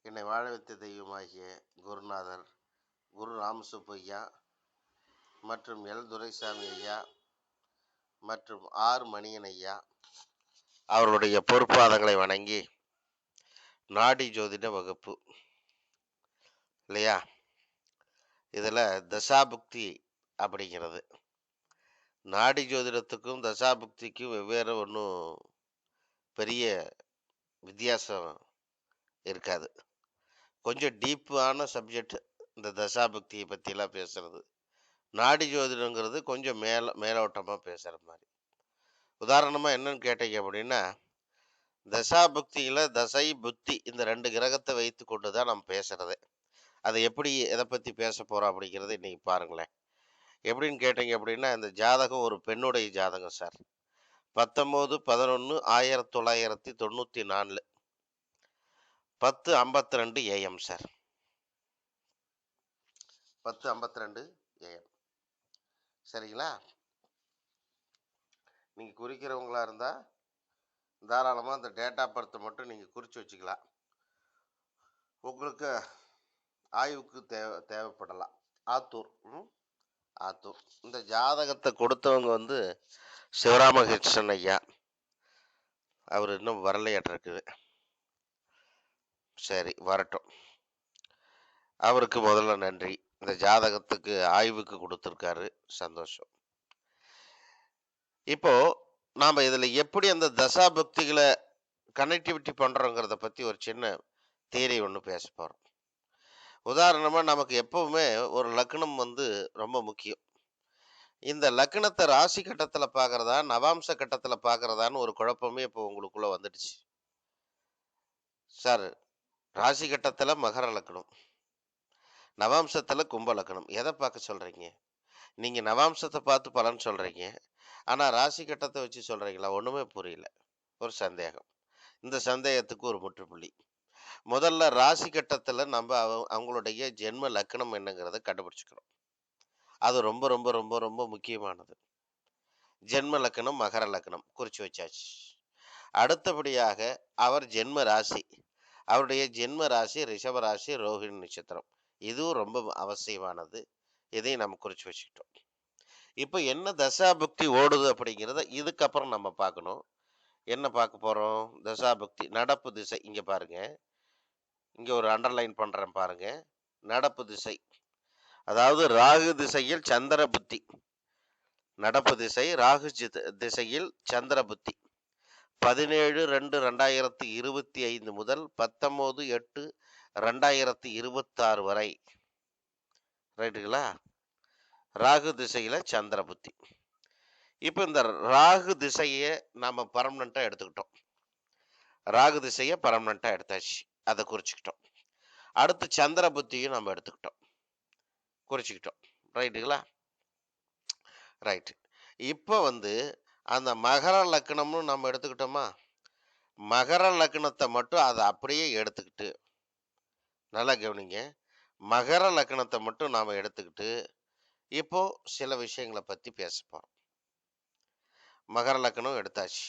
என்னை வாழ வைத்த தெய்வமாகிய குருநாதர் குரு ராமசுப்பு ஐயா மற்றும் எல் துரைசாமி ஐயா மற்றும் ஆர் மணியன் ஐயா அவர்களுடைய பொறுப்பாதங்களை வணங்கி நாடி ஜோதிட வகுப்பு இல்லையா, இதில் தசாபுக்தி அப்படிங்கிறது நாடி ஜோதிடத்துக்கும் தசாபுக்திக்கும் வெவ்வேறு ஒன்றும் பெரிய வித்தியாசம் இருக்காது. கொஞ்சம் டீப்பான சப்ஜெக்ட் இந்த தசாபுக்தியை பற்றிலாம் பேசுகிறது. நாடி ஜோதிடங்கிறது கொஞ்சம் மேலோட்டமாக பேசுகிற மாதிரி. உதாரணமாக என்னன்னு கேட்டீங்க அப்படின்னா, தசாபுக்தியில் தசை புத்தி இந்த 2 கிரகத்தை வைத்து கொண்டு தான் நம்ம பேசுகிறதே. அதை எப்படி எதை பற்றி பேச போகிறோம் அப்படிங்கிறத இன்றைக்கி பாருங்களேன். எப்படின்னு கேட்டீங்க அப்படின்னா, இந்த ஜாதகம் ஒரு பெண்ணுடைய ஜாதகம் சார். 19/11/1994 10:52 AM sir. 10:52 AM சரிங்களா? நீங்கள் குறிக்கிறவங்களா இருந்தால் தாராளமாக அந்த டேட் ஆஃப் பர்த்தை மட்டும் நீங்கள் குறித்து வச்சுக்கலாம். உங்களுக்கு ஆய்வுக்கு தேவைப்படலாம். ஆத்தூர் இந்த ஜாதகத்தை கொடுத்தவங்க சிவராமகிருஷ்ணன் ஐயா. அவர் இன்னும் வரலையாட்டிருக்குது. சரி, வரட்டும். அவருக்கு முதல்ல நன்றி. இந்த ஜாதகத்துக்கு ஆய்வுக்கு கொடுத்துருக்காரு, சந்தோஷம். இப்போ நாம் இதில் எப்படி அந்த தசாபக்திகளை கனெக்டிவிட்டி பண்ணுறோங்கிறத பற்றி ஒரு சின்ன தியரி ஒன்று பேச போகிறோம். உதாரணமாக நமக்கு எப்பவுமே ஒரு லக்னம் ரொம்ப முக்கியம். இந்த லக்னத்தை ராசி கட்டத்தில் பார்க்குறதா நவாம்ச கட்டத்தில் பார்க்குறதான்னு ஒரு குழப்பமே இப்போ உங்களுக்குள்ளே வந்துடுச்சு சார். ராசி கட்டத்தில் மகர லக்னம், நவாம்சத்தில் கும்ப லக்னம். எதை பார்க்க சொல்கிறீங்க? நீங்கள் நவாம்சத்தை பார்த்து பலன் சொல்கிறீங்க, ஆனால் ராசி கட்டத்தை வச்சு சொல்கிறீங்களா? ஒன்றுமே புரியல. ஒரு சந்தேகம். இந்த சந்தேகத்துக்கு ஒரு முற்றுப்புள்ளி. முதல்ல ராசி கட்டத்தில் நம்ம அவங்களுடைய ஜென்ம லக்னம் என்னங்கிறத கண்டுபிடிச்சிக்கிறோம். அது ரொம்ப ரொம்ப ரொம்ப ரொம்ப முக்கியமானது. ஜென்ம லக்னம் மகர லக்னம் குறித்து வச்சாச்சு. அடுத்தபடியாக அவர் ஜென்ம ராசி, அவருடைய ஜென்ம ராசி ரிஷப ராசி, ரோஹிணி நட்சத்திரம். இதுவும் ரொம்ப அவசியமானது. இதையும் நம்ம குறித்து வச்சுக்கிட்டோம். இப்போ என்ன தசாபுக்தி ஓடுது அப்படிங்கிறத இதுக்கப்புறம் நம்ம பார்க்கணும். என்ன பார்க்க போகிறோம்? தசாபுக்தி நடப்பு திசை. இங்கே பாருங்க, இங்கே ஒரு அண்டர்லைன் பண்ணுறேன் பாருங்க. நடப்பு திசை, அதாவது ராகு திசையில் சந்திர புத்தி. நடப்பு திசை ராகு திசையில் சந்திர புத்தி 17/2/2025 முதல் 19/8/2026 வரை. ரைட்டுங்களா? ராகு திசையில சந்திர புத்தி. இப்போ இந்த ராகு திசையை நாம பர்மனண்டா எடுத்துக்கிட்டோம். ராகு திசையை பர்மனண்டா எடுத்தாச்சு, அதை குறிச்சுக்கிட்டோம். அடுத்து சந்திர புத்தியும் நம்ம எடுத்துக்கிட்டோம், குறிச்சுக்கிட்டோம். ரைட்டுங்களா? ரைட்டு. இப்போ அந்த மகர லக்னம்னு நம்ம எடுத்துக்கிட்டோமா? மகர லக்னத்தை மட்டும் அதை அப்படியே எடுத்துக்கிட்டு, நல்லா கவனிங்க, மகர லக்னத்தை மட்டும் நாம் எடுத்துக்கிட்டு இப்போ சில விஷயங்களை பற்றி பேச போகிறோம். மகர லக்னம் எடுத்தாச்சு.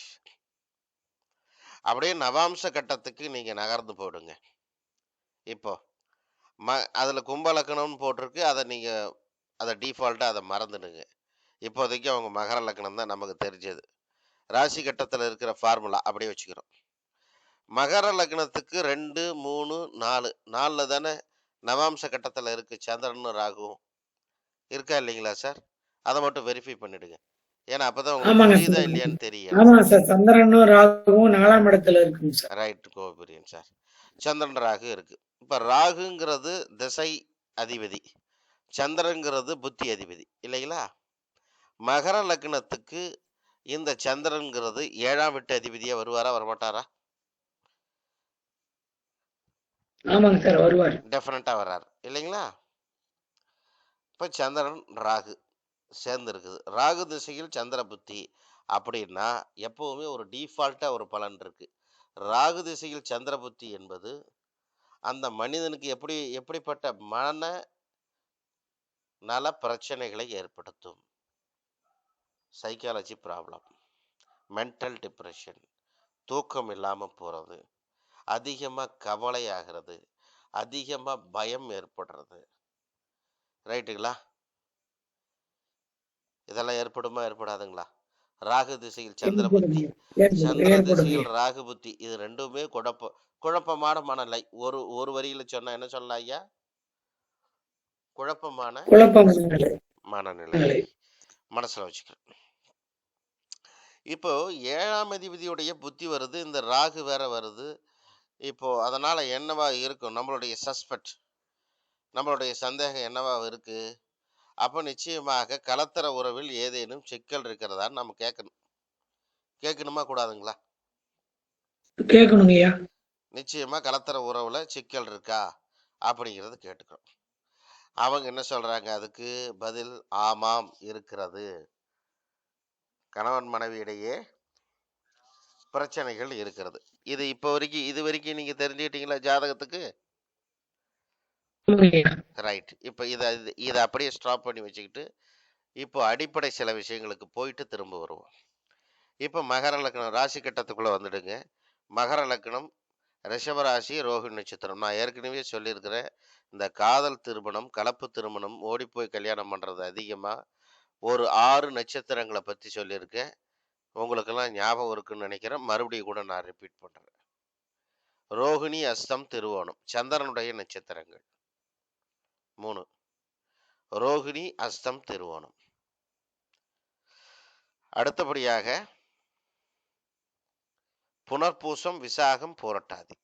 அப்படியே நவாம்ச கட்டத்துக்கு நீங்கள் நகர்ந்து போடுங்க. இப்போ அதில் கும்ப லக்னம்னு போட்டிருக்கு, அதை நீங்கள் அதை டிஃபால்ட்டாக அதை மறந்துடுங்க. இப்போதைக்கு அவங்க மகர லக்னம் தான் நமக்கு தெரிஞ்சது. ராசி கட்டத்தில் இருக்கிற ஃபார்முலா அப்படியே வச்சுக்கிறோம். மகர லக்னத்துக்கு 2, 3, 4 தானே நவாம்ச கட்டத்தில் இருக்குது. சந்திரனும் ராகுவும் இருக்கா இல்லைங்களா சார்? அதை மட்டும் வெரிஃபை பண்ணிடுங்க. ஏன்னா அப்பதான் உங்களுக்கு புரியுதா இல்லையான்னு தெரியும். சந்திரனும் ராகுவும் 4ஆம் இடத்துல இருக்குங்க சார். ரைட், கோபுரியன் சார். சந்திரன் ராகு இருக்கு. இப்ப ராகுங்கிறது திசை அதிபதி, சந்திரங்கிறது புத்தி அதிபதி இல்லைங்களா? மகர லக்னத்துக்கு இந்த சந்திரன்கிறது 7ஆம் வீட்டு அதிபதியா வருவாரா வரமாட்டாரா? ஆமாங்க சார், வருவார். டெஃபினட்டா வர்றாரு இல்லைங்களா? இப்ப சந்திரன் ராகு சேர்ந்து இருக்குது. ராகு திசையில் சந்திர புத்தி அப்படின்னா எப்பவுமே ஒரு டிஃபால்ட்டா ஒரு பலன் இருக்கு. ராகு திசையில் சந்திர புத்தி என்பது அந்த மனிதனுக்கு எப்படிப்பட்ட மன நல பிரச்சனைகளை ஏற்படுத்தும். சைக்காலஜி ப்ராப்ளம், மென்டல் டிப்ரெஷன், தூக்கம் இல்லாமல் போகிறது, அதிகமாக கவலை ஆகிறது, அதிகமா பயம் ஏற்படுறது. ரைட்டுங்களா? இதெல்லாம் ஏற்படுமா ஏற்படாதுங்களா? ராகு திசையில் சந்திர புத்தி, சந்திர திசையில் ராகு புத்தி, இது ரெண்டுமே குழப்பமான மனநிலை. ஒரு வரியில சொன்னா என்ன சொல்லலாம் ஐயா? குழப்பமான மனநிலை. மனசுல வச்சுக்கிறேன். இப்போ 7ஆம் அதிபதியுடைய புத்தி வருது, இந்த ராகு வேற வருது. இப்போ அதனால என்னவா இருக்கும்? நம்மளுடைய சஸ்பெக்ட், நம்மளுடைய சந்தேகம் என்னவா இருக்கு? அப்ப நிச்சயமாக கலத்தர உறவில் ஏதேனும் சிக்கல் இருக்கிறதான்னு நம்ம கேட்கணும். கேட்கணுமா கூடாதுங்களா? கேட்கணுங்கய்யா. நிச்சயமா கலத்தர உறவுல சிக்கல் இருக்கா அப்படிங்கிறது கேட்டுக்கணும். அவங்க என்ன சொல்றாங்க? அதுக்கு பதில் ஆமாம் இருக்கிறது. கணவன் மனைவி இடையே பிரச்சனைகள் இருக்கிறது. இது வரைக்கும் நீங்க தெரிஞ்சுக்கிட்டீங்களா ஜாதகத்துக்கு? ரைட். இப்ப இத அப்படியே ஸ்டாப் பண்ணி வச்சுக்கிட்டு இப்போ அடிப்படை சில விஷயங்களுக்கு போயிட்டு திரும்ப வருவோம். இப்போ மகர லக்னம் ராசி கட்டத்துக்குள்ள வந்துடுங்க. மகர லக்னம், ரிஷபராசி, ரோஹிணி நட்சத்திரம். நான் ஏற்கனவே சொல்லியிருக்கிறேன், இந்த காதல் திருமணம், கலப்பு திருமணம், ஓடிப்போய் கல்யாணம் பண்றது அதிகமா ஒரு 6 நட்சத்திரங்களை பத்தி சொல்லியிருக்கேன். உங்களுக்கெல்லாம் ஞாபகம் இருக்குன்னு நினைக்கிறேன். மறுபடியும் கூட நான் ரிப்பீட் பண்றேன். ரோஹிணி, அஸ்தம், திருவோணம் சந்திரனுடைய நட்சத்திரங்கள் 3. ரோஹிணி, அஸ்தம், திருவோணம். அடுத்தபடியாக புனர்பூசம், விசாகம், பூரட்டாதி.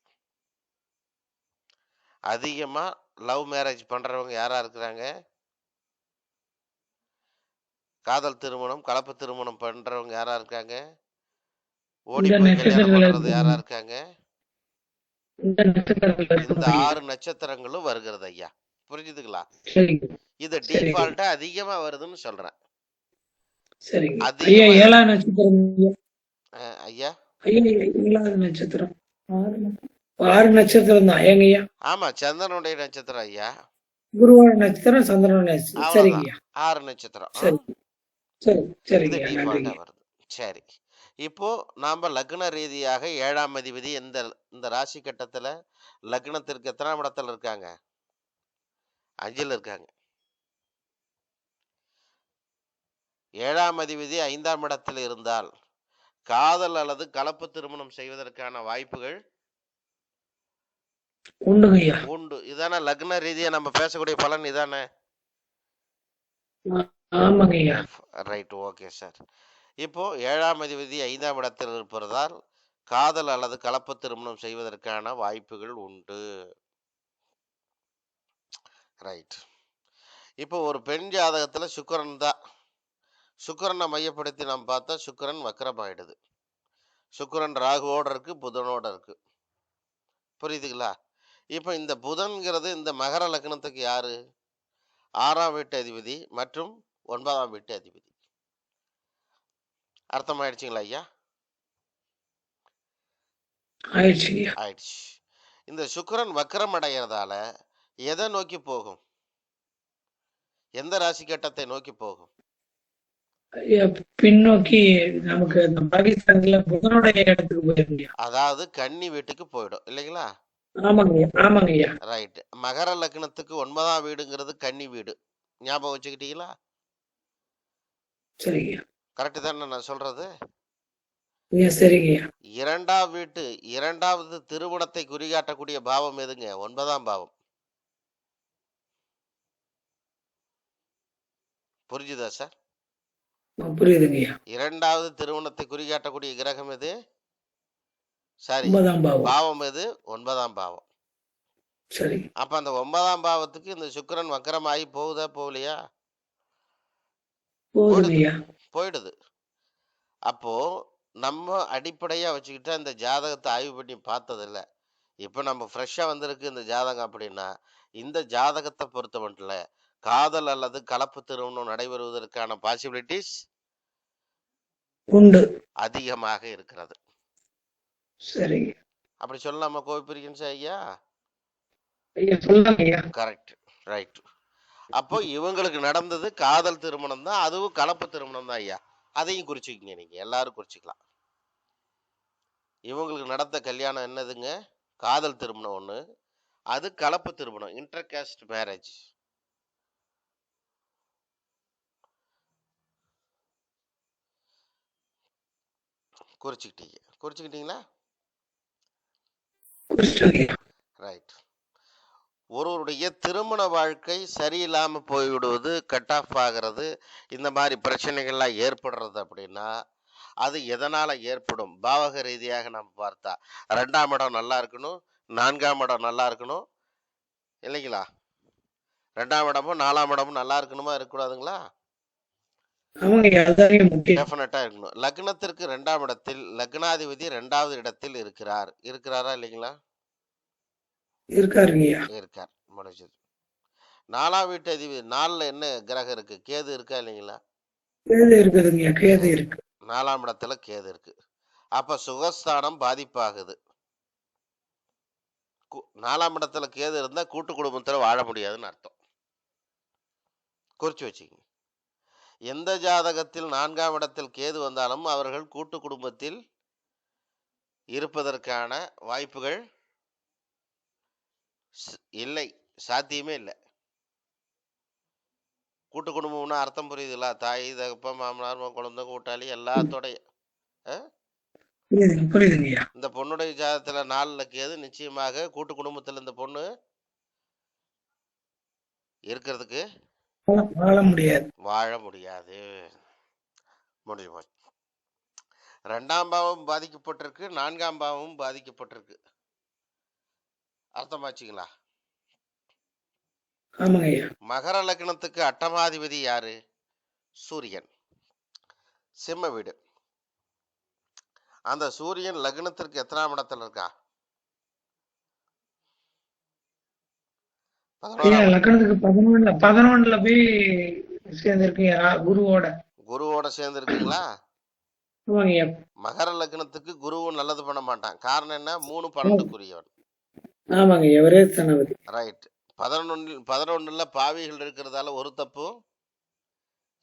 அதிகமா லவ் மேரேஜ் பண்றவங்க யாரா இருக்கிறாங்க? காதல் திருமணம், கலப்பு திருமணம் பண்றவங்க யாரா இருக்காங்க? ஓடி போய் கல்யாணம் பண்றது யாரா இருக்காங்க? இந்த 6 நட்சத்திரங்களும் வருகிறது ஐயா. புரிஞ்சுதுங்களா? இது டிஃபால்ட்டா அதிகமா வருதுன்னு சொல்றேன். ஐயா 7ஆம் நட்சத்திரம் ஐயா 7ஆவது நட்சத்திரம் 6 நட்சத்திரம் தான் ஏங்கய்யா. ஆமா, சந்திரனுடைய நட்சத்திரம் ஐயா. குருவோட நட்சத்திரம், சந்திரனோட நட்சத்திரம். சரிங்க. 6 நட்சத்திரம். சரி. வருது. சரி. இப்போ நாம லக்ன ரீதியாக 7ஆம் அதிபதி இந்த ராசி கட்டத்துல லக்னத்திற்கு எத்தனாம் இடத்துல இருக்காங்க? 5ல் இருக்காங்க. 7ஆம் அதிபதி 5ஆம் இடத்தில் இருந்தால் காதல் அல்லது கலப்பு திருமணம் செய்வதற்கான வாய்ப்புகள் உண்டு. இதான லக்ன ரீதியா நம்ம பேசக்கூடிய பலன் இதானே? Right, okay sir. இப்போ 7ஆம் அதிபதி 5ஆம் இடத்தில் இருப்பதால் காதல் அல்லது கலப்பு திருமணம் செய்வதற்கான வாய்ப்புகள் உண்டு. ரைட். இப்போ ஒரு பெண் ஜாதகத்துல சுக்கிரனை மையப்படுத்தி நாம் பார்த்தா சுக்கிரன் வக்கரமாயிடுது. சுக்கிரன் ராகுவோட இருக்கு, புதனோட இருக்கு. புரியுதுங்களா? இப்போ இந்த புதன்கிறது இந்த மகர லக்னத்துக்கு யாரு? 6ஆம் வீட்டு அதிபதி மற்றும் 9ஆம் வீட்டு அதிபதி. அர்த்தமாயிடுச்சுங்களா ஐயா? ஆயிடுச்சு. இந்த சுக்கிரன் வக்கரம் அடைகிறதால எதை நோக்கி போகும்? எந்த ராசி கட்டத்தை நோக்கி போகும்? பின்னோக்கி நமக்கு அந்த பாகிஸ்தான்ல புதனுடைய இடத்துக்கு போயிடும். அதாவது கன்னி வீட்டுக்கு போயிடும் இல்லைங்களா? ஆமாங்கய்யா. ரைட். மகர லக்னத்துக்கு 9ஆம் வீடுங்கிறது கன்னி வீடு. ஞாபகம் வச்சுக்கிட்டீங்களா? சரிங்க. கரெக்ட் தானே நான் சொல்றது? சரிங்க. 2ஆம் வீட்டு 2வது திருமணத்தை குறிகாட்டக்கூடிய பாவம் எதுங்க? 9ஆம் பாவம். புரிஞ்சுதா சார்? புரியுதுங்கய்யா. 2வது திருமணத்தை குறிகாட்டக்கூடிய கிரகம் எது? சரி, பாவம் எது? 9ஆம் பாவம். சரி. அப்ப அந்த 9ஆம் பாவத்துக்கு இந்த சுக்கிரன் வக்கரமாகி போகுதா போகலையா? போயிடுது. அப்போ நம்ம அடிப்படையா வச்சுக்கிட்டா இந்த ஜாதகத்தை ஆய்வு பண்ணி பார்த்ததில்ல. இப்ப நம்ம ஃப்ரெஷ்ஷா வந்திருக்கு இந்த ஜாதகம் அப்படின்னா, இந்த ஜாதகத்தை பொறுத்த மட்டும் காதல் அல்லது கலப்பு திருமணம் நடைபெறுவதற்கான பாசிபிலிட்டிஸ் உண்டு, அதிகமாக இருக்கிறது. சரி, அப்படி சொல்லலாமா கோபிரியன்ஸ் ஐயா? Correct, right. அப்போ இவங்களுக்கு நடந்தது காதல் திருமணம் தான், அதுவும் கலப்பு திருமணம் தான் ஐயா. அதையும் குறிச்சுக்கீங்க, நீங்க எல்லாரும் குறிச்சுக்கலாம். இவங்களுக்கு நடந்த கல்யாணம் என்னதுங்க? காதல் திருமணம் ஒண்ணு, அது கலப்பு திருமணம், இன்டர் காஸ்ட் மேரேஜ். குறிச்சுக்கிட்டீங்களா? ரைட். ஒருவருடைய திருமண வாழ்க்கை சரியில்லாம போய்விடுவது, கட் ஆஃப் ஆகிறது, இந்த மாதிரி பிரச்சனைகள்லாம் ஏற்படுறது அப்படின்னா அது எதனால ஏற்படும்? பாவக ரீதியாக நம்ம பார்த்தா 2ஆம் இடம் நல்லா இருக்கணும், 4ஆம் இடம் நல்லா இருக்கணும் இல்லைங்களா? 2ஆம் இடமும் 4ஆம் இடமும் நல்லா இருக்கணுமா, இருக்கக்கூடாதுங்களா? டெஃபினட்டா இருக்கணும். லக்னத்திற்கு 2ஆம் இடத்தில் லக்னாதிபதி 2வது இடத்தில் இருக்கிறாரா இல்லைங்களா? இருக்கார். முடிஞ்சது. 4ஆம் வீட்டு அதிபதி 4ல என்ன கிரகம் இருக்கு? கேது இருக்கா இல்லைங்களா? கேது இருக்கு. 4ஆம் இடத்துல கேது இருக்கு. அப்ப சுகஸ்தானம் பாதிப்பாகுது. 4ஆம் இடத்துல கேது இருந்தா கூட்டு குடும்பத்துல வாழ முடியாதுன்னு அர்த்தம். குறிச்சு வச்சுக்கங்க. எந்த ஜாதகத்தில் 4ஆம் இடத்தில் கேது வந்தாலும் அவர்கள் கூட்டு குடும்பத்தில் இருப்பதற்கான வாய்ப்புகள் இல்லை, சாத்தியமே இல்லை. கூட்டு குடும்பம்னா அர்த்தம் புரியுதுங்களா? தாய், தகப்பன், மாமனார், குழந்தை, கூட்டாளி எல்லாத்தோடைய. இந்த பொண்ணுடைய ஜாதகத்துல 4ல கேது, நிச்சயமாக கூட்டு குடும்பத்துல இந்த பொண்ணு இருக்கிறதுக்கு வாழ முடியாது. முடிஞ்சு போச்சு. 2ஆம் பாவம் பாதிக்கப்பட்டிருக்கு, 4ஆம் பாவமும் பாதிக்கப்பட்டிருக்கு. அர்த்தமாச்சுங்களா? மகர லக்னத்துக்கு அட்டமாதிபதி யாரு? சூரியன். சிம்ம வீடு. அந்த சூரியன் லக்னத்திற்கு எத்தனாம் இடத்துல இருக்கா? 11ல போய் சேர்ந்திருக்கீங்க குருவோட சேர்ந்திருக்குங்களா? மகர லக்னத்துக்கு குருவும் நல்லது பண்ண மாட்டான். காரணம் என்ன? 3 12க்குரியவன். ரைட். 11ல பாவிகள் இருக்கிறதால ஒரு தப்பும்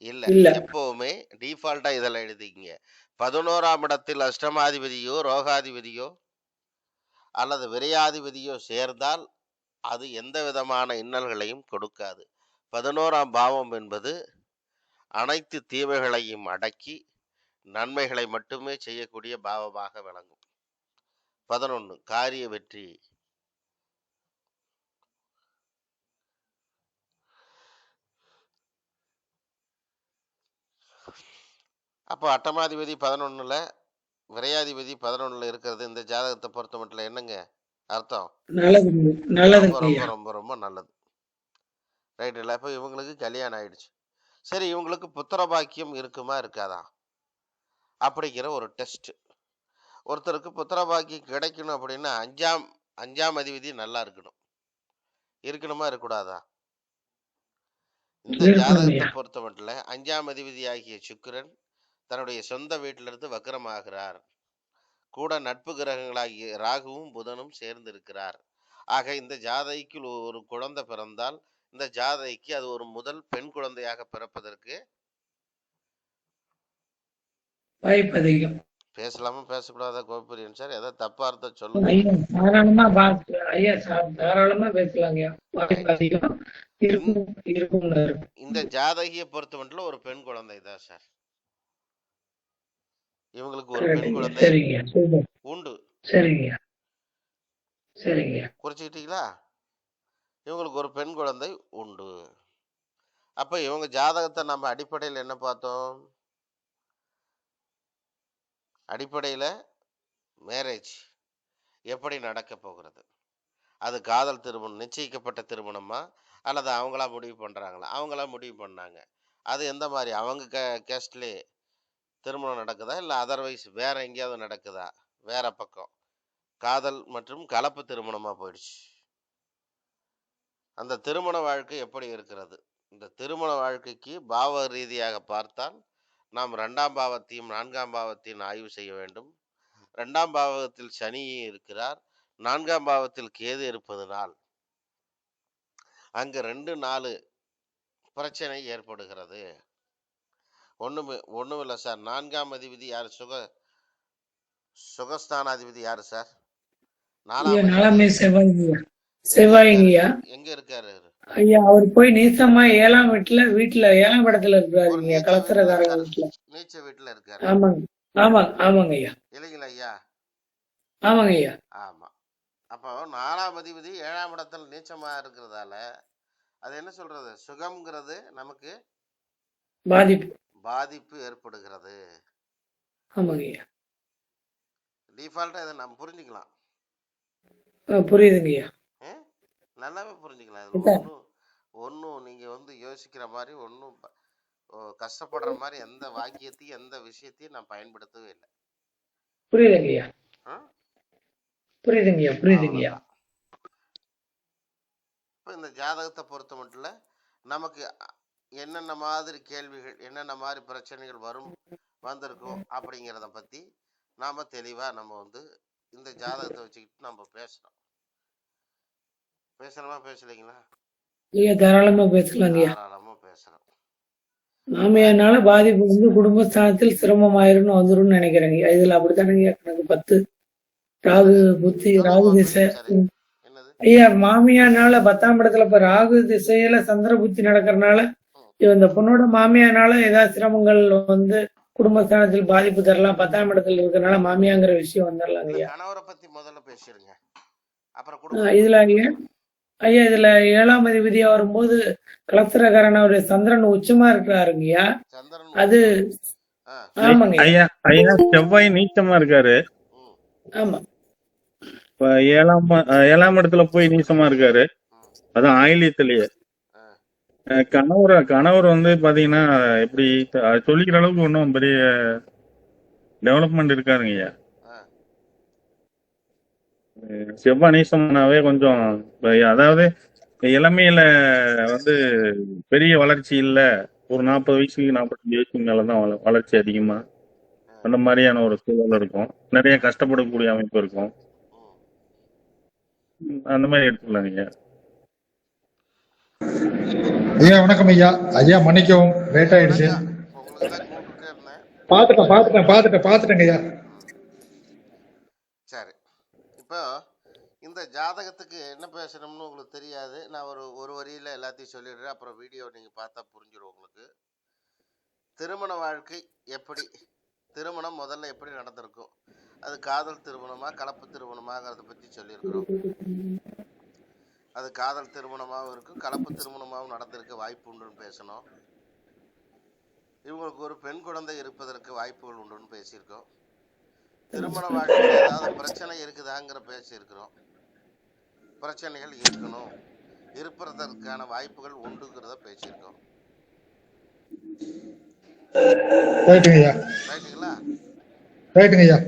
இல்ல. எப்பவுமே டிஃபால்ட்டா இதெல்லாம் எழுதிக்கங்க. 11ஆம் இடத்தில் அஷ்டமாதிபதியோ ரோகாதிபதியோ அல்லது விரையாதிபதியோ சேர்ந்தால் அது எந்த விதமான இன்னல்களையும் கொடுக்காது. 11ஆம் பாவம் என்பது அனைத்து தீமைகளையும் அடக்கி நன்மைகளை மட்டுமே செய்யக்கூடிய பாவமாக விளங்கும். 11 காரிய வெற்றி. அப்போ அட்டமாதிபதி 11ல விரையாதிபதி 11ல இருக்கிறது இந்த ஜாதகத்தை பொறுத்த மட்டும் என்னங்க அர்த்தம்? ரொம்ப ரொம்ப ரொம்ப நல்லது. ரைட் இல்லை? இப்போ இவங்களுக்கு கல்யாணம் ஆயிடுச்சு. சரி, இவங்களுக்கு புத்திர பாக்கியம் இருக்குமா இருக்காதா அப்படிங்கிற ஒரு டெஸ்ட். ஒருத்தருக்கு புத்திர பாக்கியம் கிடைக்கணும் அப்படின்னா அஞ்சாம் அதிபதி நல்லா இருக்கணுமா இருக்கக்கூடாதா? இந்த ஜாதகத்தை பொறுத்த மட்டும் 5ஆம் அதிபதி ஆகிய சுக்கிரன் தன்னுடைய சொந்த வீட்டிலிருந்து வக்ரமாகிறார். கூட நட்பு கிரகங்களாகிய ராகுவும் புதனும் சேர்ந்து இருக்கிறார். ஆக இந்த ஜாதகிக்கு ஒரு குழந்தை பிறந்தால் இந்த ஜாதகிக்கு அது ஒரு முதல் பெண் குழந்தையாக பிறப்பதற்கு வாய்ப்பு அதிகம். பேசலாமா பேசக்கூடாதா கோபிரியன் சார்? ஏதாவது தப்பா அர்த்தம் சொல்லுங்க. இந்த ஜாதகியை பொறுத்த மட்டும் ஒரு பெண் குழந்தை தான் சார். இவங்களுக்கு ஒரு பெண் குழந்தை உண்டு. குறிச்சுக்கிட்டீங்களா? இவங்களுக்கு ஒரு பெண் குழந்தை உண்டு. அப்ப இவங்க ஜாதகத்தை நம்ம அடிப்படையில் என்ன பார்த்தோம்? அடிப்படையில் மேரேஜ் எப்படி நடக்க போகிறது, அது காதல் திருமணம், நிச்சயிக்கப்பட்ட திருமணமா அல்லது அவங்களா முடிவு பண்ணுறாங்களா? அவங்களா முடிவு பண்ணாங்க. அது எந்த மாதிரி அவங்க கேஸ்ட்லேயே திருமணம் நடக்குதா இல்லை அதர்வைஸ் வேற எங்கேயாவது நடக்குதா? வேற பக்கம் காதல் மற்றும் கலப்பு திருமணமாக போயிடுச்சு. அந்த திருமண வாழ்க்கை எப்படி இருக்கிறது? இந்த திருமண வாழ்க்கைக்கு பாவ ரீதியாக பார்த்தால் நாம் 2ஆம் பாவத்தையும் 4ஆம் பாவத்தையும் ஆய்வு செய்ய வேண்டும். 2ஆம் பாவத்தில் சனி இருக்கிறார், 4ஆம் பாவத்தில் கேது இருப்பதனால் அங்கு 2-4 பிரச்சனை ஏற்படுகிறது. ஒண்ணுமில்லை சார். 4ஆம் அதிபதி யார்? சுகஸ்தானாதிபதி யாரு சார்? 4ஆம் செவ்வாய்ங்கய்யா. எங்க இருக்காரு அவரு? ஐயா அவர் போய் நீசமா 7ஆம் வீட்டுல 7ஆம் இடத்துல ஒரு இருக்கிறாருங்கய்யா, நீச்ச வீட்டுல கலசரகாரங்க இருக்காரு. வீட்டுல. நீச்ச வீட்டுல இருக்காரு ஆமாங்க. ஆமாங்க ஐயா. இல்லைங்களா ஐயா? ஆமாங்க ஐயா. ஆமா. அப்போ 4ஆம் அதிபதி 7ஆம் இடத்துல நீச்சமா இருக்கிறதால அது என்ன சொல்றது, சுகம்ங்கிறது நமக்கு பாதிப்பு ஏற்படுகிறது. ஆமாங்க ஐயா. டிஃபால்ட்டா இதை நம்ம புரிஞ்சுக்கலாம். புரியுதுங்க ஐயா. நல்லாவே புரிஞ்சுக்கலாம். இதுல ஒன்னும் நீங்க யோசிக்கிற மாதிரி ஒன்னும் கஷ்டப்படுற மாதிரி எந்த வாக்கியத்தையும் எந்த விஷயத்தையும் நான் பயன்படுத்தவே இல்லை. புரியுதுங்கய்யா. புரியுதுங்கய்யா. இப்போ இந்த ஜாதகத்தை பொறுத்த மட்டும் நமக்கு என்னென்ன மாதிரி கேள்விகள், என்னென்ன மாதிரி பிரச்சனைகள் வந்திருக்கும் அப்படிங்கிறத பத்தி நாம தெளிவா நம்ம இந்த ஜாதகத்தை வச்சுக்கிட்டு நம்ம பேசலாமா பேசலைங்களா? தாராளமா பேசலாம். மாமியானால பாதிப்பு குடும்பஸ்தானத்தில் சிரமமாயிருன்னு வந்துரும் நினைக்கிறேங்க. இதுல அப்படித்தானங்க எனக்கு 10 ராகு புத்தி, ராகு திசை. ஐயா மாமியானால 10ஆம் இடத்துல இப்ப ராகு திசையில சந்திர புத்தி நடக்கிறதுனால இந்த பொண்ணோட மாமியானால ஏதாவது சிரமங்கள் குடும்பஸ்தானத்தில் பாதிப்பு தரலாம். 10ஆம் இடத்துல இருக்கிறனால மாமியாங்கிற விஷயம் வந்துடலாங்க ஐயா. கணவரை பத்தி முதல்ல பேசிருங்க. இதுல ஐயா இதுல 7ஆம் அதிபதியா வரும்போது கலசரகாரனுடைய சந்திரன் உச்சமா இருக்கிறாருங்கய்யா. அது ஆமாங்க ஐயா. செவ்வாய் நீச்சமா இருக்காரு. ஆமா. 7ஆம் இடத்துல போய் நீச்சமா இருக்காரு. அதான் ஆயிலியத்திலேயே. கணவர் பாத்தீங்கன்னா எப்படி சொல்லிக்கிற அளவுக்கு ஒன்றும் பெரிய டெவலப்மெண்ட் இருக்காருங்க ஐயா. செவ்வாய் நீசம்னாவே கொஞ்சம், அதாவது இளமையில பெரிய வளர்ச்சி இல்ல, ஒரு 40 வயசுக்கு 45 வயசுக்கு மேலதான் வளர்ச்சி அதிகமா, அந்த மாதிரியான ஒரு சூழல் இருக்கும். நிறைய கஷ்டப்படக்கூடிய அமைப்பு இருக்கும். அந்த மாதிரி எடுத்துக்கலாம் ஐயா. ஐயா வணக்கம் ஐயா. ஐயா மன்னிக்கவும், லேட் ஆயிடுச்சு. பாத்துட்டேங்க ஐயா. சரி, இப்போ இந்த ஜாதகத்துக்கு என்ன பேசணும்னு உங்களுக்கு தெரியாது. நான் ஒரு வரியில எல்லாத்தையும் சொல்லிடுறேன். அப்புறம் வீடியோ நீங்க பார்த்தா புரிஞ்சிடும் உங்களுக்கு. திருமண வாழ்க்கை எப்படி, திருமணம் முதல்ல எப்படி நடந்திருக்கும், அது காதல் திருமணமா கலப்பு திருமணமாங்கிறத பத்தி சொல்லியிருக்கிறோம். அது காதல் திருமணமாகவும் இருக்கும், கலப்பு திருமணமாகவும் நடந்திருக்க வாய்ப்பு உண்டுன்னு பேசணும். இவங்களுக்கு ஒரு பெண் குழந்தை இருப்பதற்கு வாய்ப்புகள் உண்டுன்னு பேசியிருக்கோம். திருமண வாழ்க்கையில் ஏதாவது பிரச்சனை இருக்குதாங்கிற பேசியிருக்கிறோம். பிரச்சனைகள் இருக்கணும், இருப்பதற்கான வாய்ப்புகள் உண்டுங்கிறத பேசியிருக்கோம். ரைட்டுங்களா?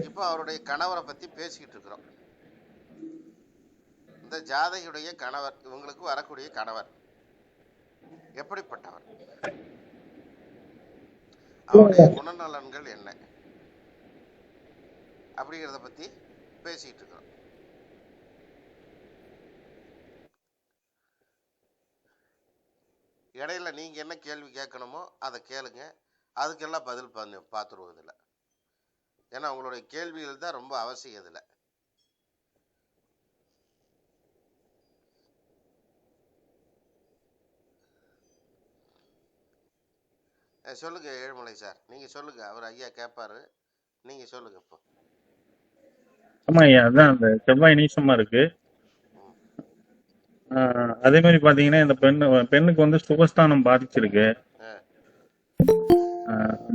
இப்போ அவருடைய கணவரை பத்தி பேசிக்கிட்டு இருக்கிறோம். இந்த ஜாதகியுடைய கணவர், இவங்களுக்கு வரக்கூடிய கணவர் எப்படிப்பட்டவர், அவருடைய குணநலன்கள் என்ன அப்படிங்கிறத பத்தி பேசிட்டு இருக்கிறோம். இடையில நீங்க என்ன கேள்வி கேட்கணுமோ அதை கேளுங்க, அதுக்கெல்லாம் பதில் பார்த்துருவதில்ல. ஏன்னா உங்களுடைய கேள்விகள் தான் ரொம்ப அவசியம். இதுல சொல்லுங்க ஏழுமலை சார், நீங்க சொல்லுங்க. அவர் ஐயா கேட்பாரு, நீங்க சொல்லுங்க இப்போ. ஆமா ஐயா, அதான் அந்த செவ்வாய் நீசமா இருக்கு. அதே மாதிரி பாத்தீங்கன்னா இந்த பெண்ணுக்கு சுகஸ்தானம் பாதிச்சிருக்கு,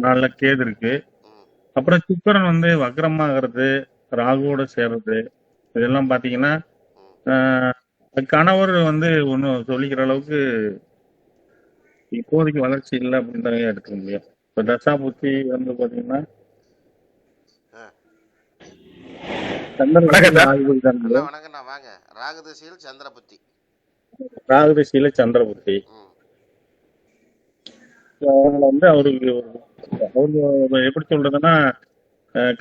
நல்ல கேது இருக்கு. அப்புறம் சுக்கிரன் வக்ரமாகிறது, ராகுவோட சேர்றது, இதெல்லாம் பாத்தீங்கன்னா கணவர் ஒன்னும் சொல்லிக்கிற அளவுக்கு இப்போதைக்கு வளர்ச்சி இல்லை அப்படின்னு தான் எடுத்துக்க முடியும். இப்ப தசா புத்தி பாத்தீங்கன்னா ராகுதிசையில சந்திரபுத்தி. அவருக்கு எப்படி சொல்றதுன்னா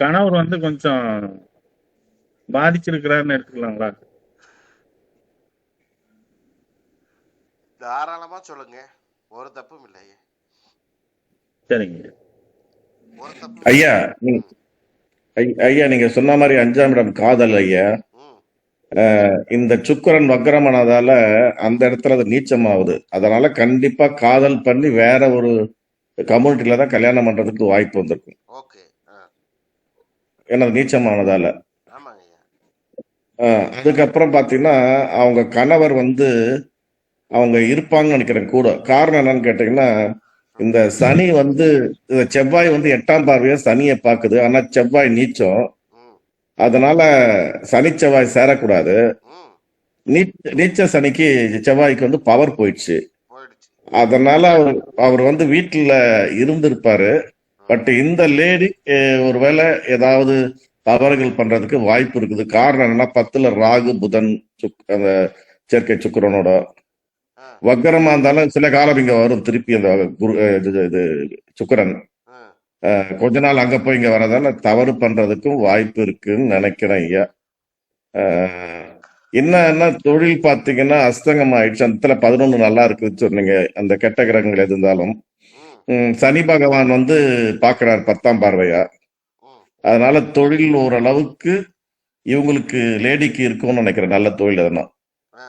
கணவர் கொஞ்சம் பாதிச்சிருக்கிறாருன்னு எடுத்துக்கலாங்களா? தாராளமா சொல்லுங்க, ஒரு தப்பும் இல்லை. சரிங்க ஐயா. ஐயா நீங்க சொன்ன மாதிரி 5ஆம் இடம் காதல் ஐயா. இந்த சுக்கிரன் வக்ரமானதால அந்த இடத்துல அது நீச்சமாகுது. அதனால கண்டிப்பா காதல் பண்ணி வேற ஒரு கம்யூனிட்டில தான் கல்யாணம் பண்றதுக்கு வாய்ப்பு வந்திருக்கும். ஓகே. ஏன்னா அது நீச்சமானதால. ஆமாங்க ஐயா. அதுக்கப்புறம் பாத்தீங்கன்னா அவங்க கணவர் வந்து அவங்க இருப்பாங்கன்னு நினைக்கிறேன் கூட. காரணம் என்னன்னு கேட்டீங்கன்னா, இந்த சனி வந்து இந்த செவ்வாய் வந்து 8ஆம் பார்வையா சனியை பாக்குது. ஆனா செவ்வாய் நீச்சம். ம். அதனால சனி செவ்வாய் சேரக்கூடாது. ம். நீச்ச சனிக்கு செவ்வாய்க்கு வந்து பவர் போயிடுச்சு. போயிடுச்சு. அதனால அவர் வந்து வீட்டுல இருந்திருப்பாரு. பட் இந்த லேடி ஒருவேளை ஏதாவது தவறுகள் பண்றதுக்கு வாய்ப்பு இருக்குது. காரணம் என்னன்னா 10ல ராகு புதன் அந்த சேர்க்கை சுக்கிரனோட ஆ. வக்கரமா இருந்தாலும் சில காலம் இங்க வரும் திருப்பி அந்த குரு இது சுக்கிரன் ஆ. கொஞ்ச நாள் அங்க போய் இங்க வரதால தவறு பண்றதுக்கும் வாய்ப்பு இருக்குன்னு நினைக்கிறேன் ஐயா. என்னன்னா தொழில் பாத்தீங்கன்னா அஸ்தங்கம் ஆயிடுச்சு. அந்த இடத்துல 11 நல்லா இருக்குன்னு சொன்னீங்க. அந்த கெட்ட கிரகங்கள் எது இருந்தாலும் ம். சனி பகவான் வந்து பாக்குறாரு 10ஆம் பார்வையா. ம். அதனால தொழில் ஓரளவுக்கு இவங்களுக்கு லேடிக்கு இருக்கும்னு நினைக்கிறேன். நல்ல தொழில் எதுனா ஆ.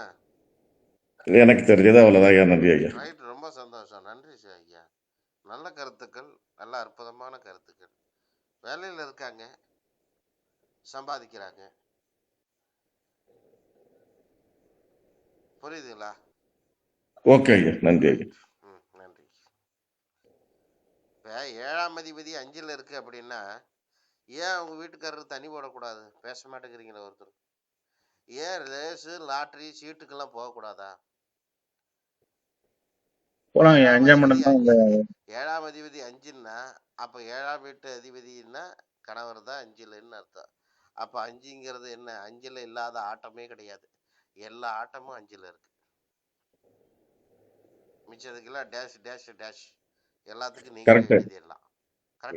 எனக்கு தெரிஞ்சது அவ்வளவுதான் ஐயா. நன்றி ஐயா. ரைட். ரொம்ப சந்தோஷம். நன்றி ஐயா. நல்ல கருத்துக்கள், நல்ல அற்புதமான கருத்துக்கள். வேலையில் இருக்காங்க, சம்பாதிக்கிறாங்க. புரியுதுங்களா? ஓகே ஐயா. நன்றி ஐயா. ம். நன்றி. இப்போ 7ஆம் அதிபதி 5ல் இருக்கு அப்படின்னா, ஏன் அவங்க வீட்டுக்காரர் தனி போடக்கூடாது? பேச மாட்டேங்கிறீங்களா ஒருத்தர்? ஏன் ரேஸு லாட்ரி சீட்டுக்கெல்லாம் போகக்கூடாதா? போலாம். 7ஆம் 5ஆம் அதிபதி இடம் தான் அந்த 7ஆம் அதிபதி 5ன்னா அப்போ 7ஆம் வீட்டு அதிபதினா கணவர் தான் 5லன்னு அர்த்தம். அப்போ 5ங்கிறது என்ன? 5ல் இல்லாத ஆட்டமே கிடையாது. எல்லா ஆட்டமும் 5ல் இருக்கு. மிச்சதுக்கெல்லாம் டேஷ் டேஷ் டேஷ் எல்லாத்துக்கும் நீங்களே கரெக்ட் எழுதிடலாம்.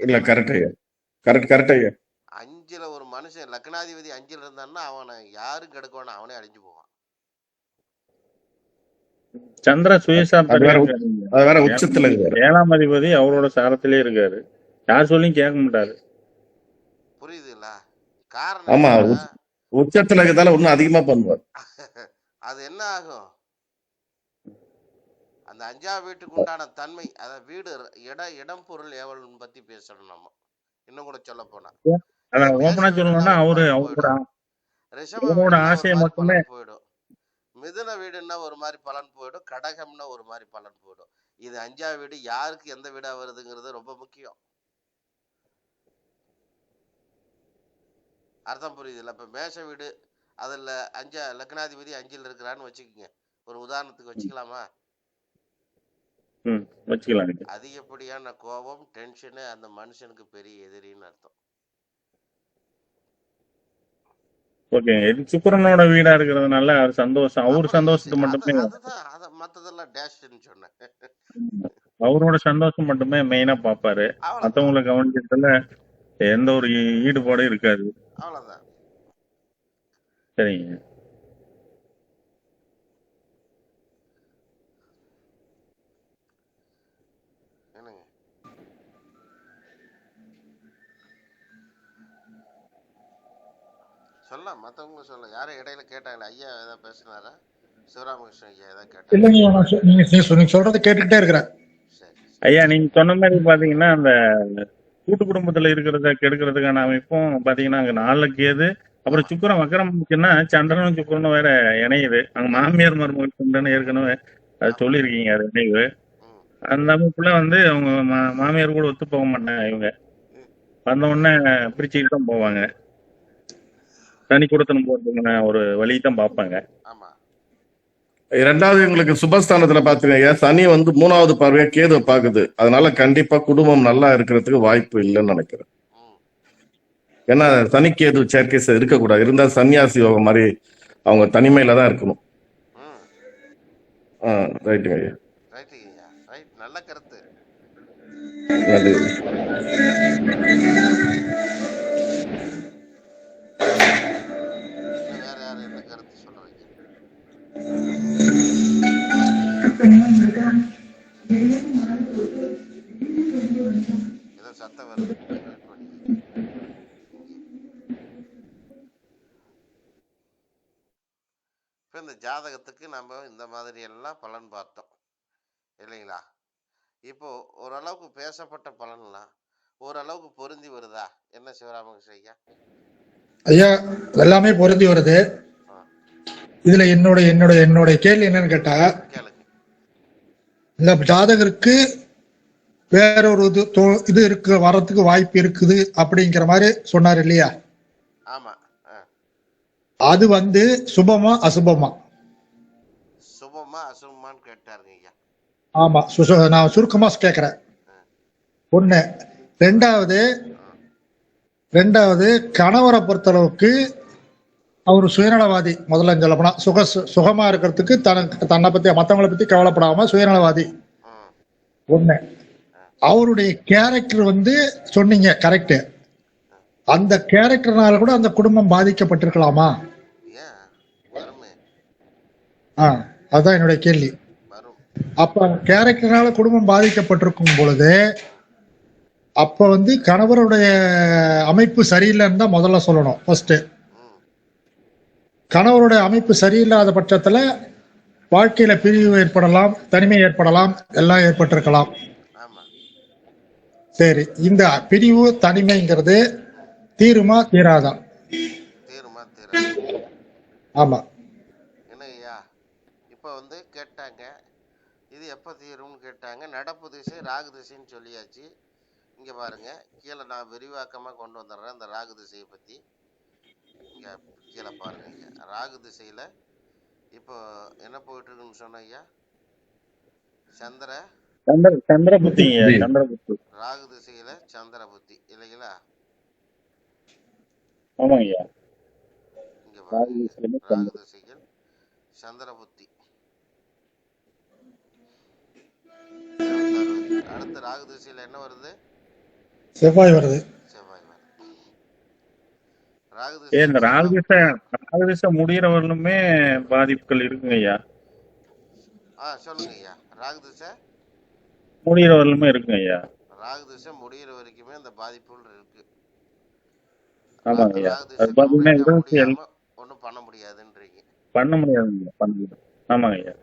இல்ல கரெக்ட். கரெக்ட் ஐயா. கரெக்ட் ஐயா. 5ல் ஒரு மனுஷன் லக்னாதிபதி 5ல் இருந்தான்னா அவனை யாரும் கெடுக்கணும், அவனே அழிஞ்சு போவான். சந்திர சுயசாப்தரே அது வேற இருக்காரு. அது வேற உச்சத்துல இருக்காரு. 7ஆம் அதிபதி அவரோட சாரத்திலே இருக்காரு. யார் சொல்லியும் கேட்க மாட்டாரு. புரியுதுங்களா? காரணம் ஆமா என்னன்னா, உச்சத்துல இருக்கிறதால இன்னும் அதிகமா பண்ணுவார். அது என்ன ஆகும்? அந்த 5ஆம் வீட்டுக்கு உண்டான தன்மை, அதாவது வீடு, இடம் பொருள் ஏவல் பத்தி பேசணும் நம்ம. இன்னும் கூட சொல்ல போனா அதான் ஓப்பனா சொல்லணும்னா அவரோட ரிஷப அவரோட வீடுன்னா ஒரு ஆசையை மாதிரி மட்டுமே பலன் போயிடும். மிதுன வீடுன்னா ஒரு மாதிரி பலன் போயிடும். கடகம்னா ஒரு மாதிரி பலன் போயிடும். இது 5ஆம் வீடு யாருக்கு எந்த வீடா வருதுங்கிறது ரொம்ப முக்கியம். அர்த்தம் புரியுதுல்ல? இப்ப மேஷ வீடு அதுல லக்னாதிபதி 5ல் இருக்கிறான்னு வச்சுக்கோங்க. ஒரு உதாரணத்துக்கு வச்சுக்கலாமா? வச்சுக்கலாம். அதிகப்படியான கோபம், டென்ஷனு அந்த மனுஷனுக்கு பெரிய எதிரின்னு அர்த்தம். ஓகே. இது சுக்கிரனோட வீடா இருக்கிறதுனால அவர் சந்தோஷம், அவர் சந்தோஷத்தை மட்டுமே, அதுதான் மத்ததெல்லாம் டேஷ்ன்னு சொன்னேன். அவரோட சந்தோஷம் மட்டுமே மெயினா பாப்பாரு. அவ்வளவுதான். மத்தவங்களை கவனிக்கிறதுல எந்த ஒரு ஈடுபாடும் இருக்காது. அவ்வளவுதான். சரிங்க. என்னங்க? சொல்லலாம், மத்தவங்க சொல்ல. யாரும் இடையில கேட்டாங்களா? ஐயா ஏதாவது பேசினாரா? சிவராமகிருஷ்ணன் ஐயா ஏதாவது கேட்டாங்க? இல்லைங்க, நீங்க சொல்றதை கேட்டுக்கிட்டே இருக்கிறேன். சரி. ஐயா நீங்க சொன்ன மாதிரி பாத்தீங்கன்னா அந்த கூட்டு குடும்பத்துல இருக்கிறத கெடுக்கிறதுக்கான அமைப்பும் பாத்தீங்கன்னா அங்க 4 கேது, அப்புறம் சுக்கிரன் வக்கரம் இருக்குன்னா சந்திரனும் சுக்கிரனும் வேற இணையுது. அங்க மாமியார் மருமகள் சந்திரன் ஏற்கனவே அது சொல்லியிருக்கீங்க, அது இணைவு. அந்த அமைப்புல வந்து அவங்க மாமியார் கூட ஒத்து போக மாட்டாங்க. இவங்க வந்த உடனே பிரிச்சுக்கிட்டு தான் போவாங்க. தனி கொடுத்தனும் போறதுக்கான ஒரு வழி தான் பார்ப்பாங்க. ஆமா. இரண்டாவது உங்களுக்கு சுபஸ்தானத்துல பாத்தீங்க சனி வந்து 3வது பார்வையா கேதுவை பாக்குது. அதனால கண்டிப்பா குடும்பம் நல்லா இருக்கிறதுக்கு வாய்ப்பு இல்லைன்னு நினைக்கிறேன். ஏன்னா சனி கேது சேர்க்கை இருக்கக்கூடாது. இருந்தா சன்னியாசி யோகம் மாதிரி அவங்க தனிமையில தான் இருக்கணும். ரைட்டுங்க ஐயா. ரைட்டுங்க ஐயா. ரைட். நல்ல கருத்து. நன்றி. வேற யாரு என்ன கருத்து சொல்றீங்க? ஏதோ சத்தம் வருது. ஜாதகத்துக்கு நம்ம இந்த மாதிரி எல்லாம் பலன் பார்த்தோம் இல்லைங்களா? இப்போ ஓரளவுக்கு பேசப்பட்ட பலன்லாம் ஓரளவுக்கு பொருந்தி வருதா? என்ன சிவராமகிருஷ்ண ஐயா? ஐயா எல்லாமே பொருந்தி வருது. ஆ, இதுல என்னுடைய கேள்வி என்னன்னு கேட்டா, கேளுங்க. இந்த ஜாதகருக்கு வேறொரு இது இருக்கு, வர்றதுக்கு வாய்ப்பு இருக்குது அப்படிங்கிற மாதிரி சொன்னார் இல்லையா? ஆமா. ஆ, அது வந்து சுபமா அசுபமா? சுபமா அசுபமான்னு கேட்டாருங்க ஐயா. ஆமா, நான் சுருக்கமா கேட்கிறேன். ஆ, ஒண்ணு. ரெண்டாவது ஆ, ரெண்டாவது கணவரை பொறுத்தளவுக்கு அவர் சுயநலவாதி. முதல்ல சொல்ல போனா சுகமா இருக்கிறதுக்கு தன்னை பத்தி மற்றவங்களை பத்தி கவலைப்படாம சுயநலவாதி. ஆ, ஒண்ணு. அவருடைய கேரக்டர் வந்து சொன்னீங்க கரெக்ட். அந்த கேரக்டர்னால கூட அந்த குடும்பம் பாதிக்கப்பட்டிருக்கலாமா? ஏன் வருமே, அதுதான் என்னுடைய கேள்வி. வரும். அப்ப கேரக்டர்னால குடும்பம் பாதிக்கப்பட்டிருக்கும் பொழுது அப்ப வந்து கணவருடைய அமைப்பு சரியில்லைன்னு தான் முதல்ல சொல்லணும். ஃபர்ஸ்ட் ம், கணவருடைய அமைப்பு சரியில்லாத பட்சத்துல வாழ்க்கையில பிரிவு ஏற்படலாம், தனிமை ஏற்படலாம், எல்லாம் ஏற்பட்டிருக்கலாம். ஆமா. சரி, இந்த பிரிவு தனிமைங்கிறது தீருமா தீராதா? தீருமா தீராது? ஆமா. என்ன ஐயா இப்போ வந்து கேட்டாங்க, இது எப்போ தீரும்னு கேட்டாங்க. நடப்பு திசை ராகு திசைன்னு சொல்லியாச்சு. இங்கே பாருங்க, கீழே நான் விரிவாக்கமாக கொண்டு வந்துடுறேன் இந்த ராகு திசையை பற்றி. இங்கே கீழே பாருங்க ஐயா, ராகு திசையில் இப்போ என்ன போயிட்டு இருக்குன்னு சொன்ன ஐயா? சந்திர புத்திங்க, சந்திர புத்தி. ராகு திசையில் சந்திர புத்தி இல்லைங்களா? ஆமாங்க ஐயா. இங்கே பாருங்க, ராகு திசையில் சந்திர புத்தி. அடுத்து ராகு திசையில் என்ன வருது? செவ்வாய் வருது. செவ்வாய் வருது. ராகு இந்த திசை ராகுதிசை முடிகிறவர்களுமே பாதிப்புகள் இருக்குங்க ஐயா. சொல்லுங்க ஐயா. ராகு திசை முடிகிறவர்களுமே இருக்குங்க ஐயா. ராகு திசை முடிகிற வரைக்குமே இந்த பாதிப்புகள் இருக்கு. ஆமாங்க ஐயா. ராகு அது திசை பாத்தீங்கன்னா முடியாம ஒன்றும் பண்ண முடியாதுன்றீங்க. பண்ண முடியாதுங்க, பண்ண முடியாது. ஆமாங்க ஐயா.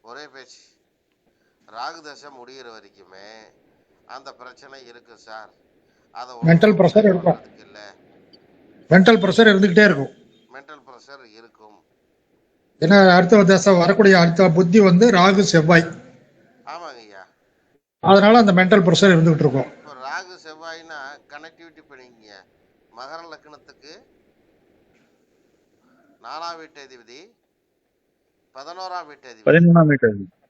ஒரே பேச்சு. ராகு தசை முடிகிற வரைக்குமே அந்த பிரச்சனை இருக்கு சார். அதை மென்டல் ப்ரெஷர் இருக்கும். இல்ல, மென்டல் ப்ரெஷர் இருந்துகிட்டே இருக்கும். மென்டல் ப்ரெஷர் இருக்கும். ஏன்னா அடுத்த தசை வரக்கூடிய அடுத்த புத்தி வந்து ராகு செவ்வாய். ஆமாங்க ஐயா. அதனால அந்த மென்டல் ப்ரெஷர் இருந்துகிட்டு இருக்கும். இப்போ ராகு செவ்வாய்னா கனெக்டிவிட்டி பண்ணிங்க. மகர லக்னத்துக்கு 4ஆம் வீட்டு அதிபதி, 11ஆம் வீட்டு அதிபதி,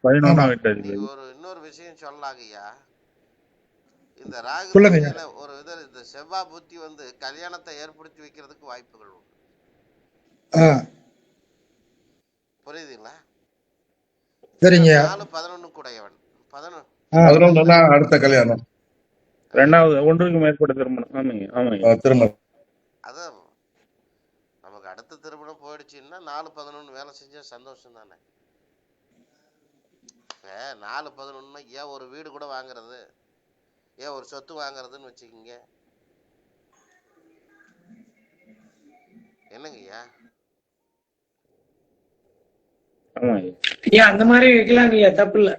11ஆம் வீட்டு அதிபதி. இன்னொரு விஷயம் சொல்லலாங்க ஐயா. இந்த ராகு ஒரு இந்த செவ்வாய் புத்தி வந்து கல்யாணத்தை ஏற்படுத்தி வைக்கிறதுக்கு வாய்ப்புகள் உண்டு. புரியுதுங்களா? சரிங்க. 4-11 கூடையவன் 11 அடுத்த கல்யாணம், ரெண்டாவது ஒன்றுக்கு மேற்பட்ட திருமணம். ஆமாங்க ஆமாங்க திருமணம். அதான் நமக்கு அடுத்த திருமணம் போயிடுச்சுன்னா 4-11 வேலை செஞ்சா சந்தோஷம் தானே. 4-11 ஏன் ஒரு வீடு கூட வாங்குறது, ஏன் ஒரு சொத்து வாங்குறதுன்னு வச்சுக்கிங்க. என்னங்க ஐயா? அந்த மாதிரி வைக்கலாங்க ஐயா, தப்பு இல்ல.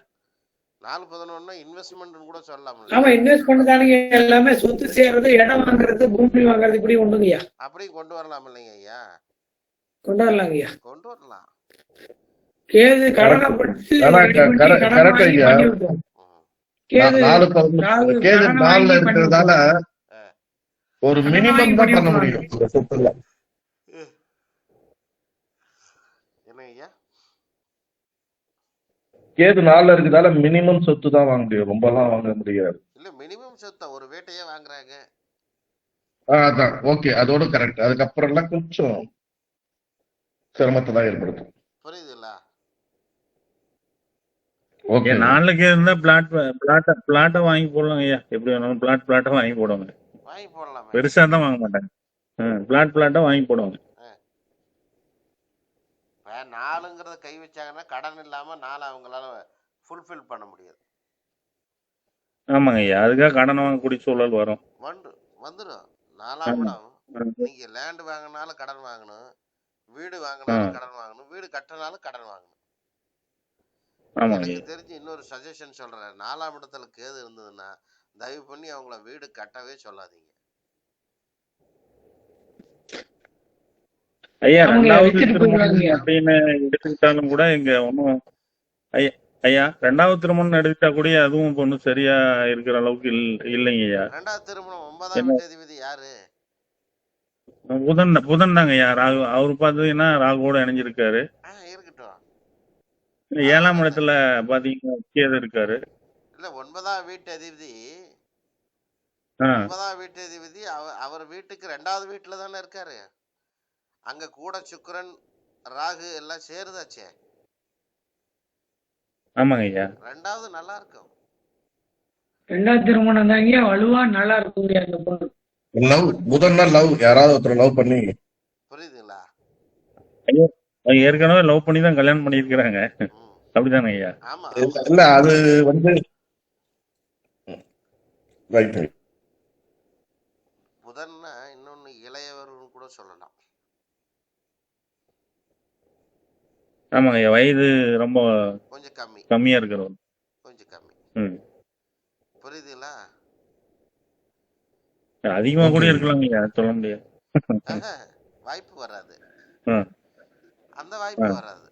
4-11 இன்வெஸ்ட்மெண்ட் கூட சொல்லலாம். ஆமா, இன்வெஸ்ட் பண்ணதானுங்க. எல்லாமே சொத்து சேர்றது, இடம் வாங்குறது, பூமி வாங்குறது, இப்படி உண்டுங்க ஐயா. அப்படி கொண்டு வரலாம் இல்லைங்க ஐயா? கொண்டு வரலாங்க ஐயா, கொண்டு வரலாம். கேது கடனப்பட்டு கேது 4ல இருக்கிறதால ஒரு மினிமம் தான் பண்ண முடியும். என்ன ஐயா? கேது 4ல இருக்கிறதால மினிமம் சொத்து தான் வாங்க முடியும், ரொம்ப எல்லாம் வாங்க முடியாது. இல்ல, மினிமம் சொத்து ஒரு வீட்டையே வாங்குறாங்க. அதான் ஓகே, அதோட கரெக்ட். அதுக்கப்புறம் எல்லாம் கொஞ்சம் சிரமத்தை தான் ஏற்படுத்தும். புரியுதுல்ல? ஓகே, 4க்கு இருந்தா பிளாட்டை வாங்கி போடலாம் ஐயா. எப்படி வேணாலும் பிளாட்டை வாங்கி போடுவாங்க. வாங்கி போடலாம். பெருசா தான் வாங்க மாட்டாங்க, பிளாட்டா வாங்கி போடுவாங்க. 4ங்கிறத கை வச்சாங்கன்னா கடன் இல்லாம 4 அவங்களால ஃபுல்ஃபில் பண்ண முடியாது. ஆமாங்க ஐயா, அதுக்காக கடன் வாங்கக்கூடிய சூழல் வரும். வந்துடும் 4ஆம் இடம். நீங்க லேண்ட் வாங்கினாலும் கடன் வாங்கணும், வீடு ஆ வாங்கினாலும் கடன் வாங்கணும், வீடு கட்டினாலும் கடன் வாங்கணும். ஆமாங்க எனக்கு ஐயா. தெரிஞ்சு இன்னொரு சஜஷன் சொல்றேன். 4ஆம் இடத்துல கேது இருந்ததுன்னா தயவு பண்ணி அவங்கள வீடு கட்டவே சொல்லாதீங்க. ஐயா அவங்கள ரெண்டாவது வச்சுட்டு திருமணம் போயிடுவாங்க. அப்படின்னு எடுத்துக்கிட்டாலும் கூட இங்க ஒன்றும் ஐயா ஐயா ரெண்டாவது திருமணம் எடுத்துட்டா கூட அதுவும் இப்ப ஒன்றும் சரியா இருக்கிற அளவுக்கு இல்லைங்க ஐயா. 2வது திருமணம் 9ஆம் என்ன வீட்டதிபதி யாரு? புதன் புதன் தாங்க ஐயா. ராகு அவரு பாத்தீங்கன்னா ராகுவோட இணைஞ்சிருக்காரு. இருக்கட்டும். 7ஆம் அதனால இடத்துல பாத்தீங்கன்னா கேது இருக்காரு. இல்ல 9ஆம் வீட்டதிபதி ஆ 9ஆம் வீட்டதிபதி அவர் வீட்டுக்கு 2வது வீட்டுல தானே இருக்காரு. அங்க கூட சுக்கிரன் ராகு எல்லாம் சேருதாச்சே. ஆமாங்க ஐயா. 2வது நல்லா இருக்கும். 2வது திருமணம் தாங்க வலுவா நல்லா இருக்குங்க அந்த பொண்ணு. லவ் புதன்னா லவ், யாராவது ஒருத்தர் லவ் பண்ணி. புரியுதுங்களா? ஐயா அவங்க ஏற்கனவே லவ் பண்ணி தான் கல்யாணம் பண்ணியிருக்கிறாங்க. ம். அப்படிதானே ஐயா? ஆமா இல்ல ஆமா. இல்ல, அது வந்து ரைட். புதன்னா இன்னொன்னு இளையவர்னு கூட சொல்லலாம். ஆமாங்க ஐயா. வயது ரொம்ப கொஞ்சம் கம்மி, கம்மியா இருக்கிறவர். கொஞ்சம் கம்மி. ம் புரியுதுங்களா? அதிகமா கூட ஓகே. இருக்கலாங்க ஐயா, சொல்ல முடியாது. வாய்ப்பு வராது, ஆ அந்த ஆ வாய்ப்பு வராது.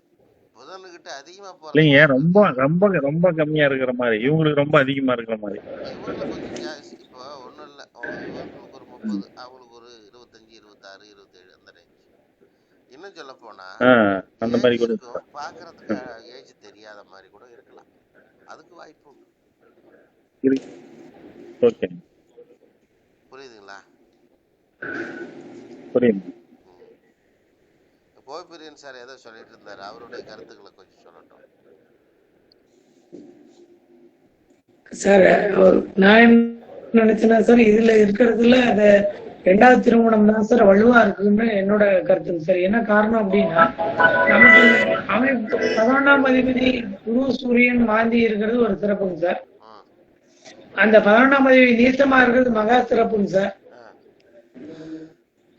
புதனுக்கிட்ட அதிகமா போறது இல்லைங்க வாய்ப்பு ரொம்ப இருக்கு. ரொம்ப ரொம்ப கம்மியா இருக்கிற மாதிரி, இவங்களுக்கு ரொம்ப அதிகமா இருக்கிற மாதிரி. இவங்களுக்கு கொஞ்சம் ஜாஸ்தி. இப்போ ஒன்றும் இல்லை, இவங்களுக்கு ஒரு 30, அவங்களுக்கு ஒரு 25, 26, 27 அந்த ரேஞ்ச். இன்னும் சொல்ல போனா ஆ அந்த மாதிரி ஏஜ் கூட இருக்கும், பார்க்கறதுக்கு ஏஜ் தெரியாத மாதிரி கூட இருக்கலாம். அதுக்கு வாய்ப்பு உண்டு. இருக்கு. ஓகே புரியுதுங்களா? புரியுது. ம். கோபிரியன் சார் ஏதோ சொல்லிட்டு இருந்தாரு, அவருடைய கருத்துக்களை கொஞ்சம் சொல்லட்டும். சார் நான் என்ன நினைச்சேன்னா சார் இதுல இருக்கிறதுல அந்த 2வது திருமணம் தான் சார் வலுவா இருக்குன்னு என்னோட கருத்துங்க சார். என்ன காரணம் அப்படின்னா நமக்கு அமைப்பு 11ஆம் அதிபதி குரு சூரியன் மாந்தி இருக்கிறது ஒரு சிறப்புங்க சார். ம். அந்த 11ஆம் அதிபதி நீச்சமா இருக்கிறது மகா சிறப்புங்க சார். ஆ.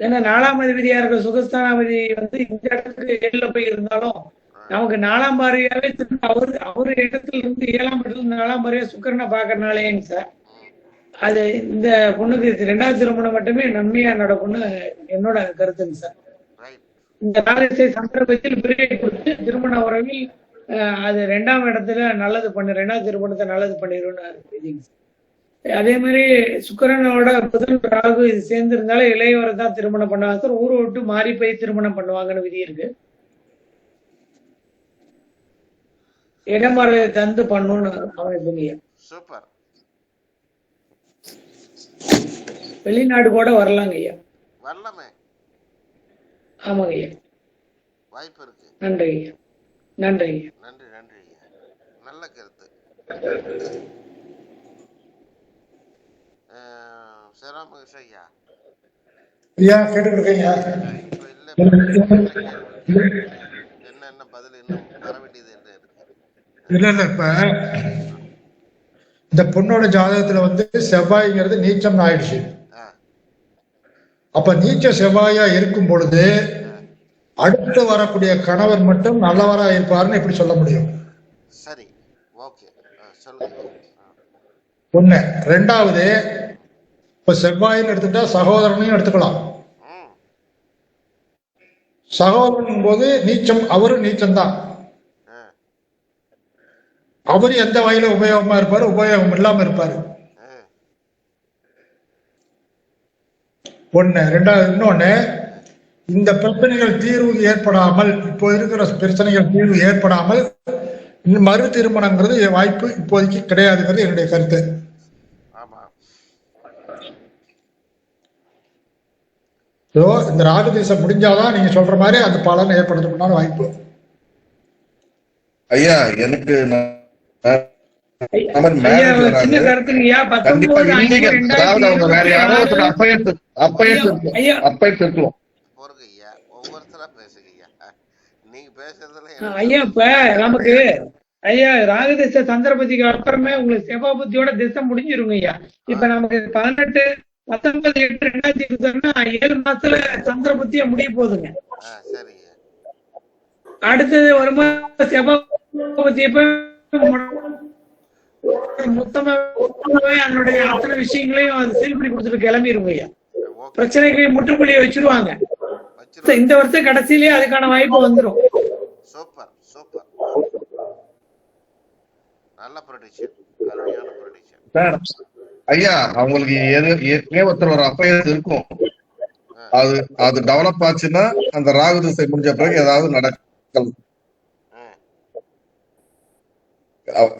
ஏன்னா 4ஆம் அதிபதியா இருக்கிற சுகஸ்தானாபதி வந்து இந்த இடத்துக்கு 7ல போய் இருந்தாலும் ஆ. நமக்கு 4ஆம் பார்வையாவே திரும்ப அவரு இடத்துல இருந்து 7ஆம் இடத்துல இருந்து 4ஆம் பார்வையா சுக்கிரனை பாக்குறதுனாலேங்க சார் ம். அது இந்த பொண்ணுக்கு 2வது திருமணம் மட்டுமே நன்மையா நடக்கும்னு என்னோட கருத்துங்க சார். ரைட். இந்த ராஜசை சந்தர்ப்பத்தில் பிரிவை கொடுத்து திருமண உறவில் அது 2ஆம் இடத்துல நல்லது 2வது திருமணத்தை நல்லது பண்ணிடும்னு விதிங்க சார். அதே மாதிரி சுக்கிரனோட புதன் ராகு இது சேர்ந்து இருந்தாலும் இளையவரை தான் திருமணம் பண்ணுவாங்க சார். ஊரை விட்டு மாறி போய் திருமணம் பண்ணுவாங்கன்னு விதி இருக்கு. இடமாறு தந்து பண்ணணும்னு அமைப்புங்க. சூப்பர். வெளிநாடு கூட வரலாங்க ஐயா. வரலாமே, ஆமாங்க ஐயா. வாய்ப்பு இருக்கு. நன்றி ஐயா. நன்றி ஐயா. நன்றி நன்றி ஐயா, நல்ல கருத்து. சிவராமகிருஷ்ண ஐயா, ஐயா கேட்டுட்டு இருக்கீங்க. இப்போ இல்லை, என்ன பதில் இன்னும் வர வேண்டியது என்ன இருக்கு? இல்ல இல்ல, இப்ப இந்த பொண்ணோட ஜாதகத்துல வந்து செவ்வாய்ங்கிறது நீச்சம் ஆயிடுச்சு. ஆ. அப்ப நீச்ச செவ்வாயா இருக்கும் பொழுது ஆ. அடுத்து வரக்கூடிய கணவர் மட்டும் நல்லவரா இருப்பாருன்னு எப்படி சொல்ல முடியும்? சரி, ஓகே, சொல்லுங்க. ஒண்ணு. ரெண்டாவது, இப்ப செவ்வாயின்னு எடுத்துட்டா சகோதரனையும் எடுத்துக்கலாம். ம். சகோதரன் போது நீச்சம், அவரும் நீச்சம் தான். ஆ. அவரு எந்த வகையில உபயோகமா இருப்பாரு, உபயோகம் இல்லாம இருப்பாரு. ஆ. ஒண்ணு. ரெண்டாவது, இன்னொன்னு, இந்த பிரச்சனைகள் தீர்வு ஏற்படாமல், இப்போ இருக்கிற பிரச்சனைகள் தீர்வு ஏற்படாமல் மறு திருமணங்கிறது வாய்ப்பு இப்போதைக்கு கிடையாதுங்கிறது என்னுடைய கருத்து. ஆமா. இந்த ராகதீசம் முடிஞ்சாதான் நீங்க சொல்ற மாதிரி அந்த பலன் ஏற்படுறதுக்குண்டான வாய்ப்பு. ஐயா எனக்கு சின்ன கருத்துங்கய்யா. 19 அதாவது அவங்க வேற யாராவது அப்பயத்து இருக்கலாம். பொறுங்க ஐயா, ஒவ்வொருத்தரா பேசுங்க ஐயா. நீங்க பேசுறதுல ஐயா இப்ப நமக்கு ஐயா ராகதேச சந்திரபதிக்கு அப்புறமே உங்களுக்கு செவ்வாய் புத்தியோட திசை முடிஞ்சிருங்க ஐயா. இப்ப நமக்கு 18-19-8-2026 7 மாசத்துல சந்திர புத்தியா முடிய போகுதுங்க. சரிங்க. அடுத்தது வரும்போது செவ்வாய் மொத்தமாவே அதனுடைய அத்தனை விஷயங்களையும் அது சீல் பண்ணி கொடுத்துட்டு கிளம்பிடுங்க ஐயா. ஓகே, பிரச்சனைக்கு முற்றுப்புள்ளியை வச்சிருவாங்க. வச்சிருவோம். இந்த வருஷம் கடைசியிலேயே அதுக்கான வாய்ப்பு வந்துடும். சூப்பர் சூப்பர், நல்ல ப்ரொடிக்ஷன், அருமையான ப்ரொடிக்ஷன். சார் ஐயா அவங்களுக்கு ஏற்கனவே ஒருத்தர் ஒரு அஃபையர்ஸ் இருக்கும். அது அது டெவலப் ஆச்சுன்னா அந்த ராகு திசை முடிஞ்ச பிறகு ஏதாவது நடக்கும்.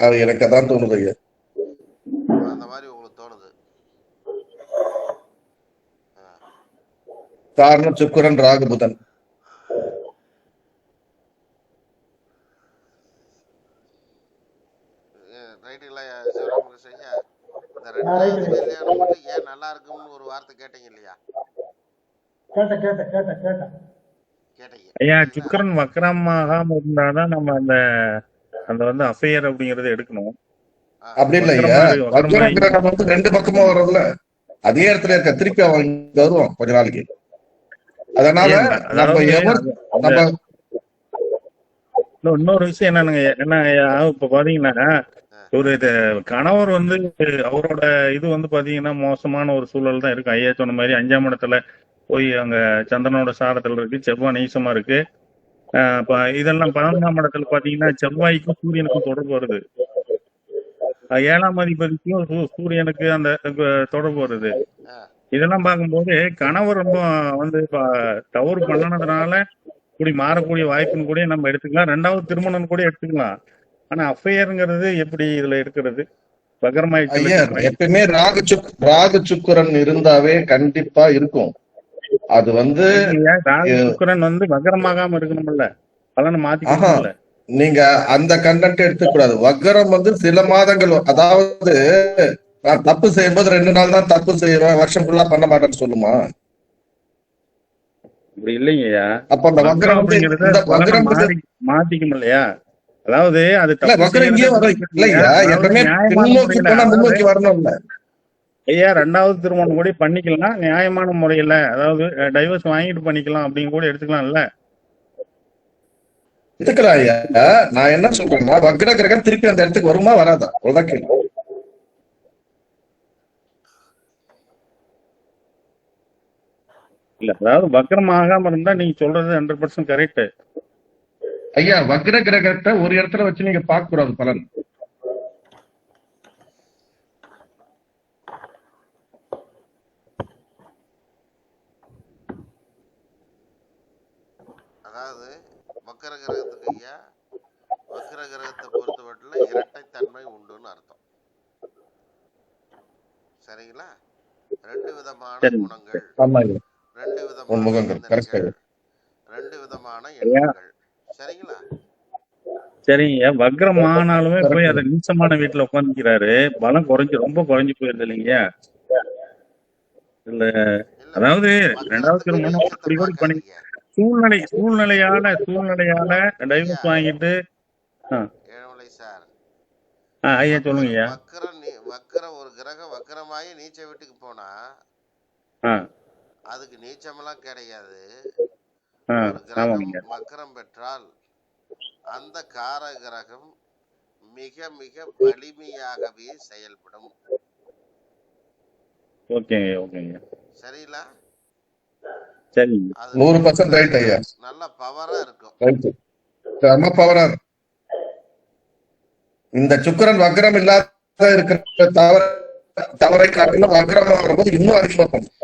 அது எனக்கு அதான் தோணுது ஐயா. அந்த மாதிரி உங்களுக்கு தோணுது. காரணம் சுக்கிரன் ராகு புதன். ரைட்டுங்களா சிவராமகிருஷ்ணன் ஐயா? இந்த ரெண்டாவது கல்யாணம் மட்டும் ஏன் நல்லா இருக்கும்னு ஒரு வார்த்தை கேட்டீங்க இல்லையா? கேட்டேன். கேட்டீங்க ஐயா இல்லைங்களா? சுக்கிரன் வக்ரமாகாம இருந்தாதான் நம்ம அந்த அந்த வந்து அஃபையர் அப்படிங்கறத எடுக்கணும். அப்படி இல்ல ஐயா, வக்ர கிரகம் வந்து ரெண்டு பக்கமா வர்றதுல அதே இடத்துல இருக்க திருப்பி அவங்க வருவோம் கொஞ்ச நாளைக்கு. அதனால நம்ம நம்ம இன்னொரு விஷயம் என்னங்க, என்ன ஐயா, இப்ப பாத்தீங்கன்னா ஒரு கணவர் வந்து அவரோட இது வந்து பாத்தீங்கன்னா மோசமான ஒரு சூழல் தான் இருக்கு. ஐயா சொன்ன மாதிரி 5ஆம் இடத்துல போய் அங்க சந்திரனோட சாரத்துல இருக்கு, செவ்வாய் நீசமா இருக்கு. இதெல்லாம் 11ஆம் இடத்துல பாத்தீங்கன்னா செவ்வாய்க்கும் சூரியனுக்கும் தொடர்பு வருது. 7ஆம் அதிபதிக்கும் சூரியனுக்கு அந்த தொடர்பு வருது. இதெல்லாம் பார்க்கும்போது கணவர் ரொம்ப வந்து தவறு பண்ணனதுனால இப்படி மாறக்கூடிய வாய்ப்புன்னு கூட நம்ம எடுத்துக்கலாம். 2வது திருமணம் கூட எடுத்துக்கலாம். ஆனா அஃபையருங்கிறது எப்படி இதுல இருக்கிறது? ஐயா எப்பயுமே ராகு சுக்கிரன் இருந்தாவே கண்டிப்பா இருக்கும். அது வந்து ராகு சுக்கிரன் வந்து வக்ரமாகாம இருக்கணும்ல, பலனை மாத்திக்கணும்ல. நீங்க அந்த கண்டென்ட் எடுத்துக்கூடாது. வக்ரம் வந்து சில மாதங்கள், அதாவது நான் தப்பு செய்யும்போது 2 நாள் தான் தப்பு செய்வேன், வருஷம் ஃபுல்லா பண்ண மாட்டேன்னு சொல்லுமா? அப்படி இல்லைங்கய்யா. அப்ப அந்த வக்ரம் மாத்திக்கும் இல்லையா? அதாவது அது வக்ரம் இங்கே இல்லையா, எப்பவுமே பின்னோக்கி போனா முன்னோக்கி வரணும்ல ஐயா. 2வது திருமணம் கூட பண்ணிக்கலாம் நியாயமான முறையில, அதாவது டைவர்ஸ் வாங்கிட்டு பண்ணிக்கலாம் அப்படின்னு கூட எடுத்துக்கலாம்ல. எடுக்கலாம் ஐயா. நான் என்ன சொல்றேன்னா வக்ர கிரகம் திருப்பி அந்த இடத்துக்கு வருமா வராதா, அவ்வளவுதான் கேள்வி. இல்ல, அதாவது வக்ரம் ஆகாம இருந்தா நீங்க சொல்றது 100% கரெக்ட் ஐயா. வக்ர கிரகத்தை ஒரு இடத்துல வச்சு நீங்க பார்க்க கூடாது பலன். அதாவது வக்கர கிரகத்துக்கு ஐயா, வக்கர கிரகத்தை பொறுத்தவரையில இரட்டை தன்மை உண்டுன்னு அர்த்தம். சரிங்களா? 2 விதமான குணங்கள், 2 விதமான சிந்தனைகள், 2 விதமான எண்ணங்கள். சரிங்களா? சரிங்க. வக்ரம் ஆனாலுமே போய் அதை நீச்சமான வீட்டுல உட்காந்துக்கிறாரு, பலம் ரொம்ப குறைஞ்சு போயிருது இல்லைங்க. இல்ல அதாவது 2வது திருமணம் அப்படி கூட பண்ணி சூழ்நிலையால டைவர்ஸ் வாங்கிட்டு. ஏழுமலை சார், ஐயா சொல்லுங்க ஐயா. வக்கர ஒரு கிரகம் வக்கரமாயி நீச்ச வீட்டுக்கு போனா அதுக்கு நீச்சமெல்லாம் கிடையாது. ஒரு கிரகம் வக்கரம் பெற்றால் அந்த கார கிரகம் மிக மிக வலிமையாகவே செயல்படும். ஓகேங்க. சரிங்களா? சரி, 100% ரைட் ஐயா. நல்ல பவரா இருக்கும். ரைட், செம பவரா இருக்கும். இந்த சுக்கிரன் வக்ரம் இல்லாத இருக்கிற தவறை காட்டிலும் வக்ரம் வரும்போது இன்னும் அதிகமா பண்ணும்.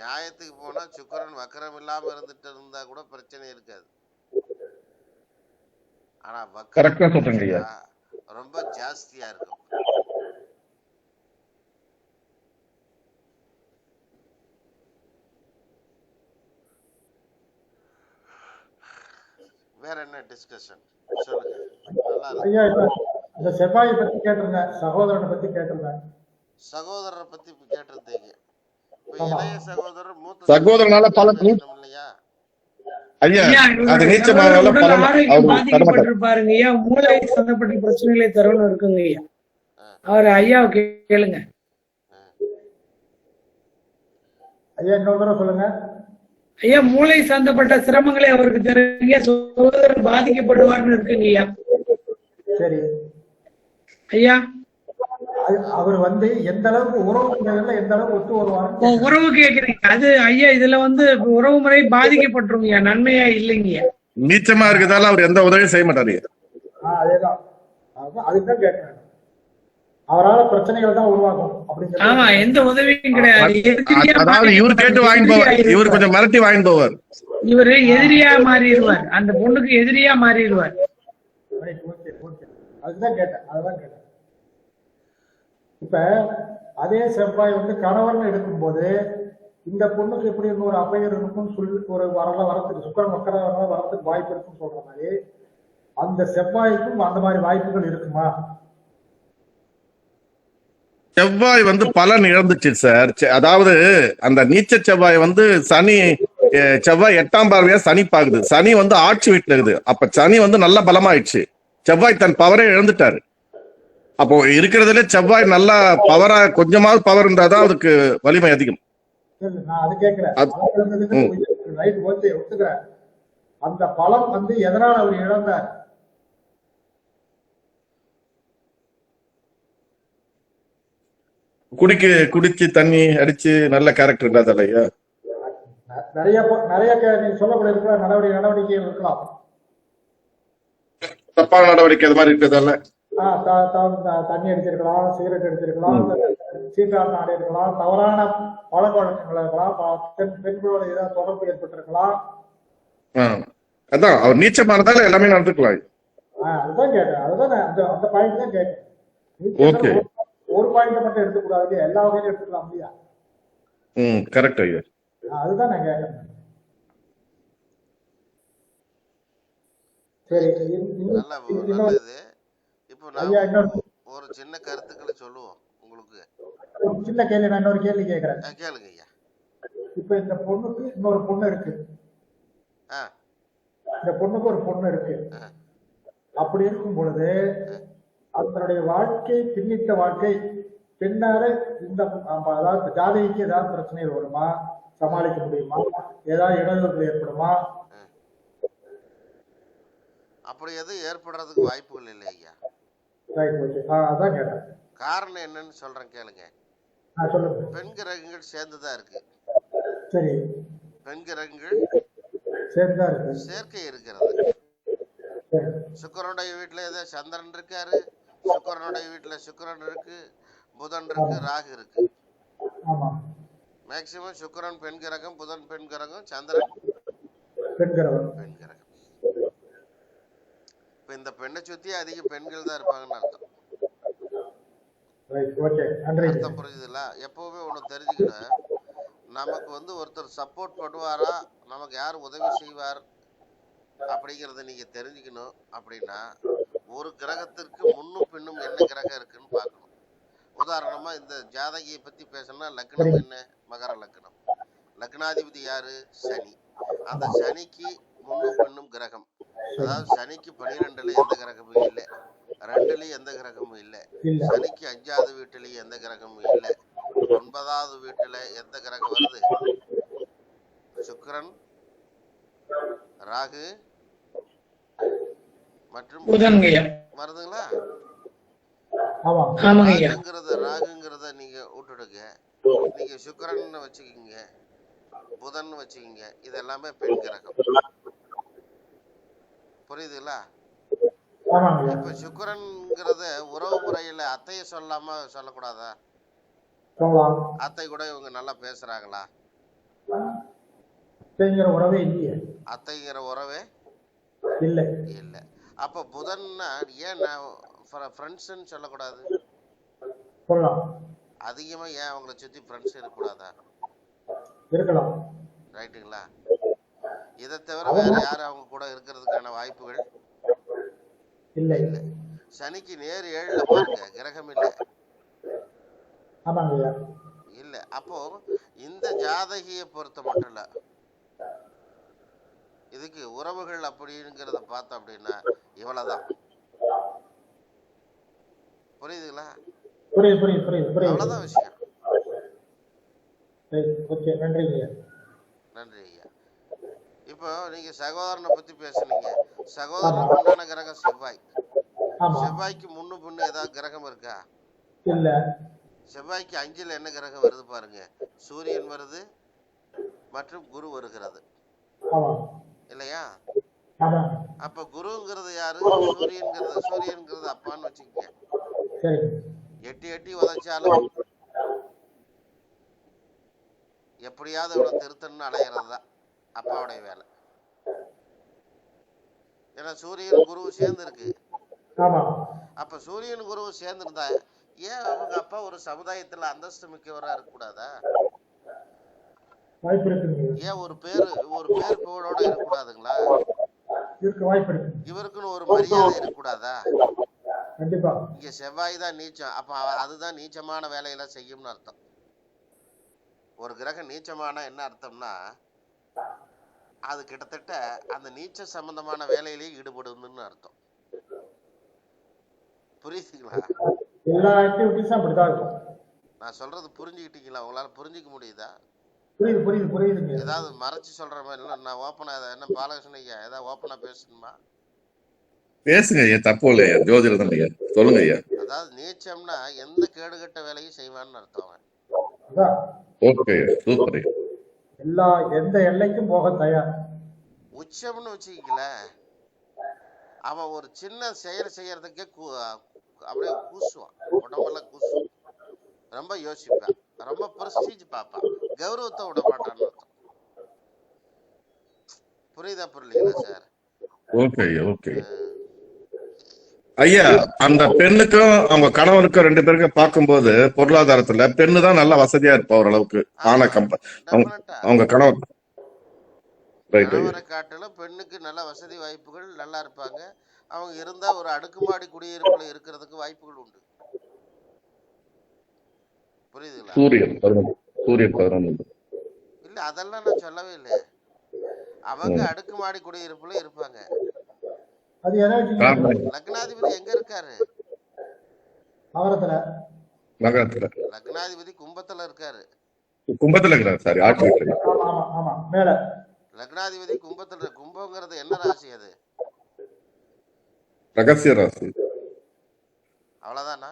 நியாயத்துக்கு போனா சுக்கிரன் வக்கரம் இல்லாம இருந்துட்டு இருந்தா கூட பிரச்சனை இருக்காது. ஆனா கரெக்டா சொல்றீங்க ஐயா, ரொம்ப ஜாஸ்தியா இருக்கும். வேற என்ன டிஸ்கஷன் சொல்லுங்க. ஐயா இந்த செவ்வாயை பத்தி கேட்டிருந்தேன், சகோதரனை பத்தி கேட்டிருந்தேன். சகோதரரை பத்தி கேட்டிருந்தீங்க. இளைய சகோதரர் மூத்த சகோதரனால பல இல்லையா? ஐயா அது நீச்சமானால பலன் பாருங்க ஐயா. மூளை சம்பந்தப்பட்ட பிரச்சனைகளை தரணும் இருக்குங்க ஐயா. அவர் ஐயாவை கேளுங்க ஐயா. இன்னொரு தடவை சொல்லுங்க. ஐயா மூளை சம்பந்தப்பட்ட சிரமங்களை அவருக்கு தெரியுங்க, சகோதரர் பாதிக்கப்படுவார்னு இருக்குங்க ஐயா. சரி, ஐயா அவர் வந்து எந்த அளவுக்கு உறவு முறைகள்ல எந்த அளவுக்கு ஒத்து வருவாரு உறவு கேக்குறீங்க, அது ஐயா இதுல வந்து உறவு முறை பாதிக்கப்பட்டுருங்கய்யா, நன்மையா இல்லைங்கய்யா. நீச்சமா இருக்கிறதால அவர் எந்த உதவியும் செய்ய மாட்டாரு. அதேதான், அதுதான் கேட்கிறேன். அவரால் பிரச்சனைகள் தான் உருவாகும் அப்படின்னு ஆமா, எந்த உதவியும் கிடையாது. எதிரியா அதாவது இவர் கேட்டு வாங்கி போவார், இவர் கொஞ்சம் மிரட்டி வாங்கி போவார். இவரு எதிரியா மாறிடுவார், அந்த பொண்ணுக்கு எதிரியா மாறிடுவார். அதுதான் கேட்டேன், அதுதான் கேட்டேன். இப்ப அதே செவ்வாய் வந்து கணவன் எடுக்கும்போது இந்த பொண்ணுக்கு எப்படி ஒரு அபயர் இருக்கும்னு சொல்லி ஒரு வரத்துக்கு சுக்கரன் மக்கர வரத்துக்கு வாய்ப்பு இருக்குன்னு சொல்ற மாதிரி அந்த செவ்வாய்க்கும் அந்த மாதிரி வாய்ப்புகள் இருக்குமா? செவ்வாய் வந்து பலன் இழந்துச்சு சார். அதாவது அந்த நீச்ச செவ்வாய் வந்து சனி செவ்வாய் 8ஆம் பார்வையா சனி பாக்குது. சனி வந்து ஆட்சி வீட்டுல இருக்குது. அப்ப சனி வந்து நல்ல பலமாயிடுச்சு. செவ்வாய் தன் பவரே இழந்துட்டாரு. அப்போ இருக்கிறதுல செவ்வாய் நல்லா பவரா கொஞ்சமாவது பவர் இருந்தாதான் அதுக்கு வலிமை அதிகம். நான் அது கேட்கிறேன். ஒத்துக்கிறேன். அந்த பலம் வந்து எதனால் அவர் இழந்தார்? குடிச்சு தண்ணி அடிச்சு நல்ல கேரக்டர் இல்லாத ஐயா. நிறைய நீங்க சொல்லக்கூடிய நடவடிக்கைகள் இருக்கலாம். தப்பான நடவடிக்கை அது மாதிரி இருக்கிறதால தண்ணி அடிச்சிருக்கலாம், சிகரெட் அடிச்சிருக்கலாம், சீட்டாட்டம் ஆடி இருக்கலாம், தவறான பழக்க வழக்கங்கள் இருக்கலாம், பெண்களோட ஏதாவது தொடர்பு ஏற்பட்டிருக்கலாம். அதான் அவர் நீச்சமானதால எல்லாமே நடந்துக்கலாம். அதுதான் கேட்டேன், அதுதான் அந்த பாயிண்ட் தான் கேட்டேன். ஒரு பாயிண்ட் மட்டும் எடுத்துக்கூடாது, எல்லா வகையிலும் எடுத்துக்கலாம் இல்லையா? கரெக்ட் ஐயா. அதுதான் நான் கேட்டேன். சரி, இப்போ நான் ஒரு சின்ன கருத்துக்களை சொல்லுவோம் உங்களுக்கு. சின்ன கேள்வி, நான் இன்னொரு கேள்வி கேட்கிறேன். கேளுங்க ஐயா. இப்ப இந்த பொண்ணுக்கு இன்னொரு பொண்ணு இருக்கு, இந்த பொண்ணுக்கு ஒரு பொண்ணு இருக்கு. அப்படி இருக்கும் பொழுது அதனுடைய வாழ்க்கை, பின்னிட்ட வாழ்க்கை பின்னால இந்த அதாவது ஜாதகிக்கு ஏதாவது பிரச்சனைகள் வருமா? சமாளிக்க முடியுமா? ஏதாவது இடையூறுகள் ஏற்படுமா? அப்படி எதுவும் ஏற்படுறதுக்கு வாய்ப்புகள் இல்லை ஐயா. அதான் கேட்டேன். காரணம் என்னன்னு சொல்றேன் கேளுங்க. சொல்லுங்க. பெண் கிரகங்கள் சேர்ந்துதான் இருக்கு. சரி, பெண் கிரகங்கள் சேர்ந்தா இருக்கு, சேர்க்கை இருக்கிறது. சுக்கரனுடைய வீட்டுல ஏதோ சந்திரன் இருக்காரு, சுக்கரனுடைய வீட்டுல சுக்கரன் இருக்கு, புதன் இருக்கு, ராகு இருக்கு. மேக்சிமம் சுக்கரன் பெண் கிரகம், புதன் பெண் கிரகம், சந்திரன் பெண் கிரகம். இப்ப இந்த பெண்ணை சுத்தி அதிக பெண்கள் தான் இருப்பாங்கன்னு அர்த்தம். அர்த்தம் புரியுதுல? எப்பவுமே ஒண்ணு தெரிஞ்சுக்கணும், நமக்கு வந்து ஒருத்தர் சப்போர்ட் பண்ணுவாரா, நமக்கு யார் உதவி செய்வார் அப்படிங்கறத நீங்க தெரிஞ்சுக்கணும். அப்படின்னா ஒரு கிரகத்திற்கு முன்னும் பின்னும் என்ன கிரகம் இருக்குன்னு பார்க்கணும். உதாரணமா இந்த ஜாதகியை பத்தி பேசணும்னா லக்னம் என்ன? மகர லக்னம். லக்னாதிபதி யாரு? சனி. அந்த சனிக்கு முன்னும் பின்னும் கிரகம், அதாவது சனிக்கு 12ல எந்த கிரகமும் இல்லை, 2லயும் எந்த கிரகமும் இல்லை, சனிக்கு 5வது வீட்டிலையும் எந்த கிரகமும் இல்லை, 9வது வீட்டுல எந்த கிரகம் வருது? சுக்கிரன், ராகு மற்றும் வருதுங்களா? ராகுங்கிறத நீங்க விட்டுடுங்க. நீங்க சுக்கிரன் வச்சுக்கீங்க, புதன் வச்சுக்கீங்க, இது எல்லாமே பெண் கிரகம். புரியுதுங்களா? இப்ப சுக்கிரன்ங்கிறத உறவு முறையில அத்தைய சொல்லாம சொல்லக்கூடாதா? அத்தை கூட இவங்க நல்லா பேசுறாங்களா? அத்தைங்கிற உறவே இல்ல. அப்ப புதன் ஏன் ஃப்ரெண்ட்ஸ்ன்னு சொல்லக்கூடாது? அதிகமா ஏன் அவங்களை சுத்தி ஃப்ரெண்ட்ஸ் இருக்கக்கூடாதா? இருக்கலாம். ரைட்டுங்களா? இதை தவிர வேற யாரும் அவங்க கூட இருக்கிறதுக்கான வாய்ப்புகள் இல்ல. சனிக்கு நேர் 7ல பாருங்க, கிரகம் இல்ல. இல்ல. அப்போ இந்த ஜாதகியை பொறுத்த மட்டும் இல்ல, இதுக்கு உறவுகள் அப்படிங்கிறத பார்த்தோம் அப்படின்னா இவ்வளவுதான். புரியுதுங்களா? அவ்வளவுதான் விஷயம். நன்றி ஐயா. இப்போ நீங்க சகோதரனை பத்தி பேசுனீங்க. சகோதரனுக்கு உண்டான கிரகம் செவ்வாய். ஆமா. செவ்வாய்க்கு முன்னு பின்னு ஏதாவது கிரகம் இருக்கா? இல்ல. செவ்வாய்க்கு 5ல் என்ன கிரகம் வருது பாருங்க. சூரியன் வருது மற்றும் குரு வருகிறது ஆமா. இல்லையா? ஆமா. அப்ப குருங்கிறது யாரு? சூரியன்கிறது அப்பான்னு வச்சுக்கோங்க. சரி. எட்டி எட்டி உதைச்சாலும் எப்படியாவது அவனை திருத்தன்னு அலையிறது தான் அப்பாவுடைய வேலை. ஏன்னா சூரியன் குரு சேர்ந்து இருக்கு. ஆமா. அப்ப சூரியன் குரு சேர்ந்திருந்தா ஏன் அவங்க அப்பா ஒரு சமுதாயத்துல அந்தஸ்து மிக்கவரா இருக்கக்கூடாதா? வாய்ப்பு இருக்குங்க. ஏன் ஒரு பேர் புகழோட இருக்கக்கூடாதுங்களா? இருக்க வாய்ப்பு இருக்கு. இவருக்குன்னு ஒரு மரியாதை இருக்கக்கூடாதா? கண்டிப்பா. இங்க செவ்வாய் தான் நீச்சம். அப்ப அதுதான் நீச்சமான வேலையெல்லாம் செய்யும்னு அர்த்தம். ஒரு கிரகம் நீச்சமானா என்ன அர்த்தம்னா அது கிட்டத்தட்ட அந்த நீச்ச சம்பந்தமான வேலையிலேயே ஈடுபடுதுன்னு அர்த்தம். புரியுதுங்களா? எல்லா ஆக்டிவிட்டிஸும் அப்படிதான் இருக்கும். நான் சொல்றது புரிஞ்சுக்கிட்டீங்களா? உங்களால புரிஞ்சுக்க முடியுதா? புரியுதுங்க. ஏதாவது மறைச்சு சொல்ற மாதிரி இல்லை. நான் ஓப்பனா என்ன பாலகிருஷ்ணன் ஐயா ஏதாவது ஓப்பனா பேசணுமா? பேசுங்க ஐயா, தப்பு இல்லையா, ஜோதிடம் தான் ஐயா, சொல்லுங்க ஐயா. அதாவது நீச்சம்னா எந்த கேடுகட்ட வேலையும் செய்வான்னு அர்த்தம். அதான். ஓகே, சூப்பர் ஐயா. எந்த எல்லைக்கும் போக தயார். உச்சம்னு வச்சுக்கீங்களேன், அவன் ஒரு சின்ன செயல் செய்யறதுக்கே அப்படியே கூசுவான், உடம்பெல்லாம் கூசுவான், ரொம்ப யோசிப்பான், ரொம்ப பிரஸ்டீஜ் பார்ப்பான், கௌரவத்தை விட மாட்டான்னு அர்த்தம். புரியுதா புரியலீங்களா சார்? ஓகே ஐயா, ஓகே ஐயா. அந்த பெண்ணுக்கும் அவங்க கணவனுக்கும் 2 பேருக்கும் பார்க்கும்போது பொருளாதாரத்துல பெண்ணு தான் நல்லா வசதியா இருப்பா ஓரளவுக்கு. ஆனா அவங்க கணவர் கணவரை காட்டிலும் பெண்ணுக்கு நல்ல வசதி வாய்ப்புகள் நல்லா இருப்பாங்க. அவங்க இருந்தா ஒரு அடுக்குமாடி குடியிருப்புல இருக்கிறதுக்கு வாய்ப்புகள் உண்டு. புரியுதுங்களா? சூரியன் 11 இல்ல அதெல்லாம் நான் சொல்லவே இல்லை. அவங்க அடுக்குமாடி குடியிருப்புல இருப்பாங்க. அது லக்னாதிபதி எங்க இருக்காரு? நகரத்துல. லக்னாதிபதி கும்பத்துல இருக்காரு. கும்பத்துல இருக்கிறார் சாரி, ஆட்சி. ஆமா, மேல. லக்னாதிபதி கும்பத்துல. கும்பங்கிறது என்ன ராசி? அது ரகசிய ராசி. அவ்வளவுதானா?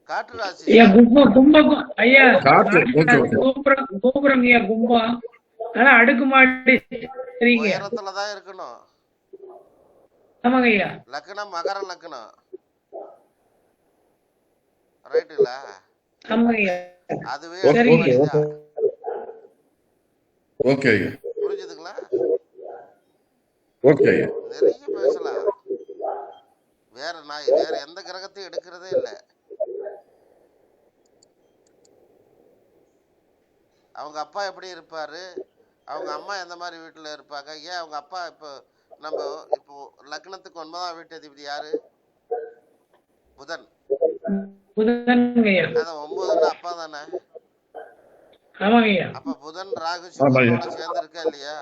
காற்று ராசி. ஐயா கும்பம் ஐயா காற்று. கோபுரம் ஐயா கும்பம். அதான் அடுக்குமாடி உயரத்துலதான் இருக்கணும். ஆமாங்க ஐயா. லக்னம் மகர லக்னம், ரைட்டுங்களா? ஆமாங்க ஐயா. அதுவே ஓகே, புரிஞ்சுதுங்களா? ஓகே, நிறைய பேசலாம். வேற எந்த கிரகத்தையும் எடுக்கிறதே இல்லை. அவங்க அப்பா எப்படி இருப்பாரு, அவங்க அம்மா எந்த மாதிரி வீட்டுல இருப்பாங்க, ஏன் அவங்க அப்பா இப்போ லக்னத்துக்கு 9ஆம் வீட்டு அதிபதி யாரு? புதன். அதான் 9ன்னா அப்பா தானே. அப்ப புதன் ராகு சுக்கிரனோட சேர்ந்து இருக்கா இல்லையா?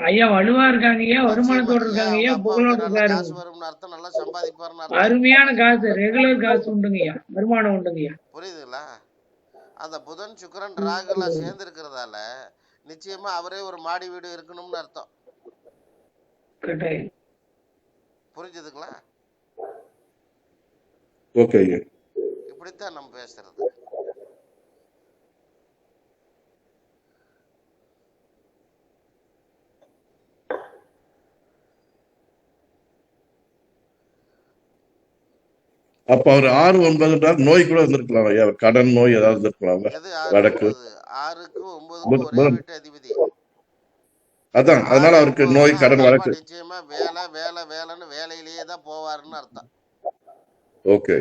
ஐயா வலுவா இருக்காங்க ஐயா, வருமானத்தோட இருக்காங்க ஐயா, புகழோட இருக்காரு, காசு வரும்னு அர்த்தம், நல்லா சம்பாதிப்பாருன்னு அர்த்தம். அருமையான காசு, ரெகுலர் காசு உண்டுங்க ஐயா, வருமானம் உண்டுங்க ஐயா. புரியுதுங்களா? அந்த புதன் சுக்கிரன் ராகு எல்லாம் சேர்ந்து இருக்கிறதால நிச்சயமா அவரே ஒரு மாடி வீடு இருக்கணும்னு அர்த்தம். புரிஞ்சுதுங்களா? ஓகே, இப்படித்தான் நம்ம பேசுறது. அப்ப அவர் 6, 9 நோய் கூட இருந்திருக்கலாம் ஐயா, கடன் நோய் ஏதாவது இருந்திருக்கலாம். வடக்கு 6க்கும் 9க்கும் ஒரே வீட்டு அதிபதி. அதான், அதனால அவருக்கு நோய் கடன் வழக்கு. நிச்சயமா வேலைன்னு வேலையிலேயே தான் போவாருன்னு அர்த்தம். ஓகே.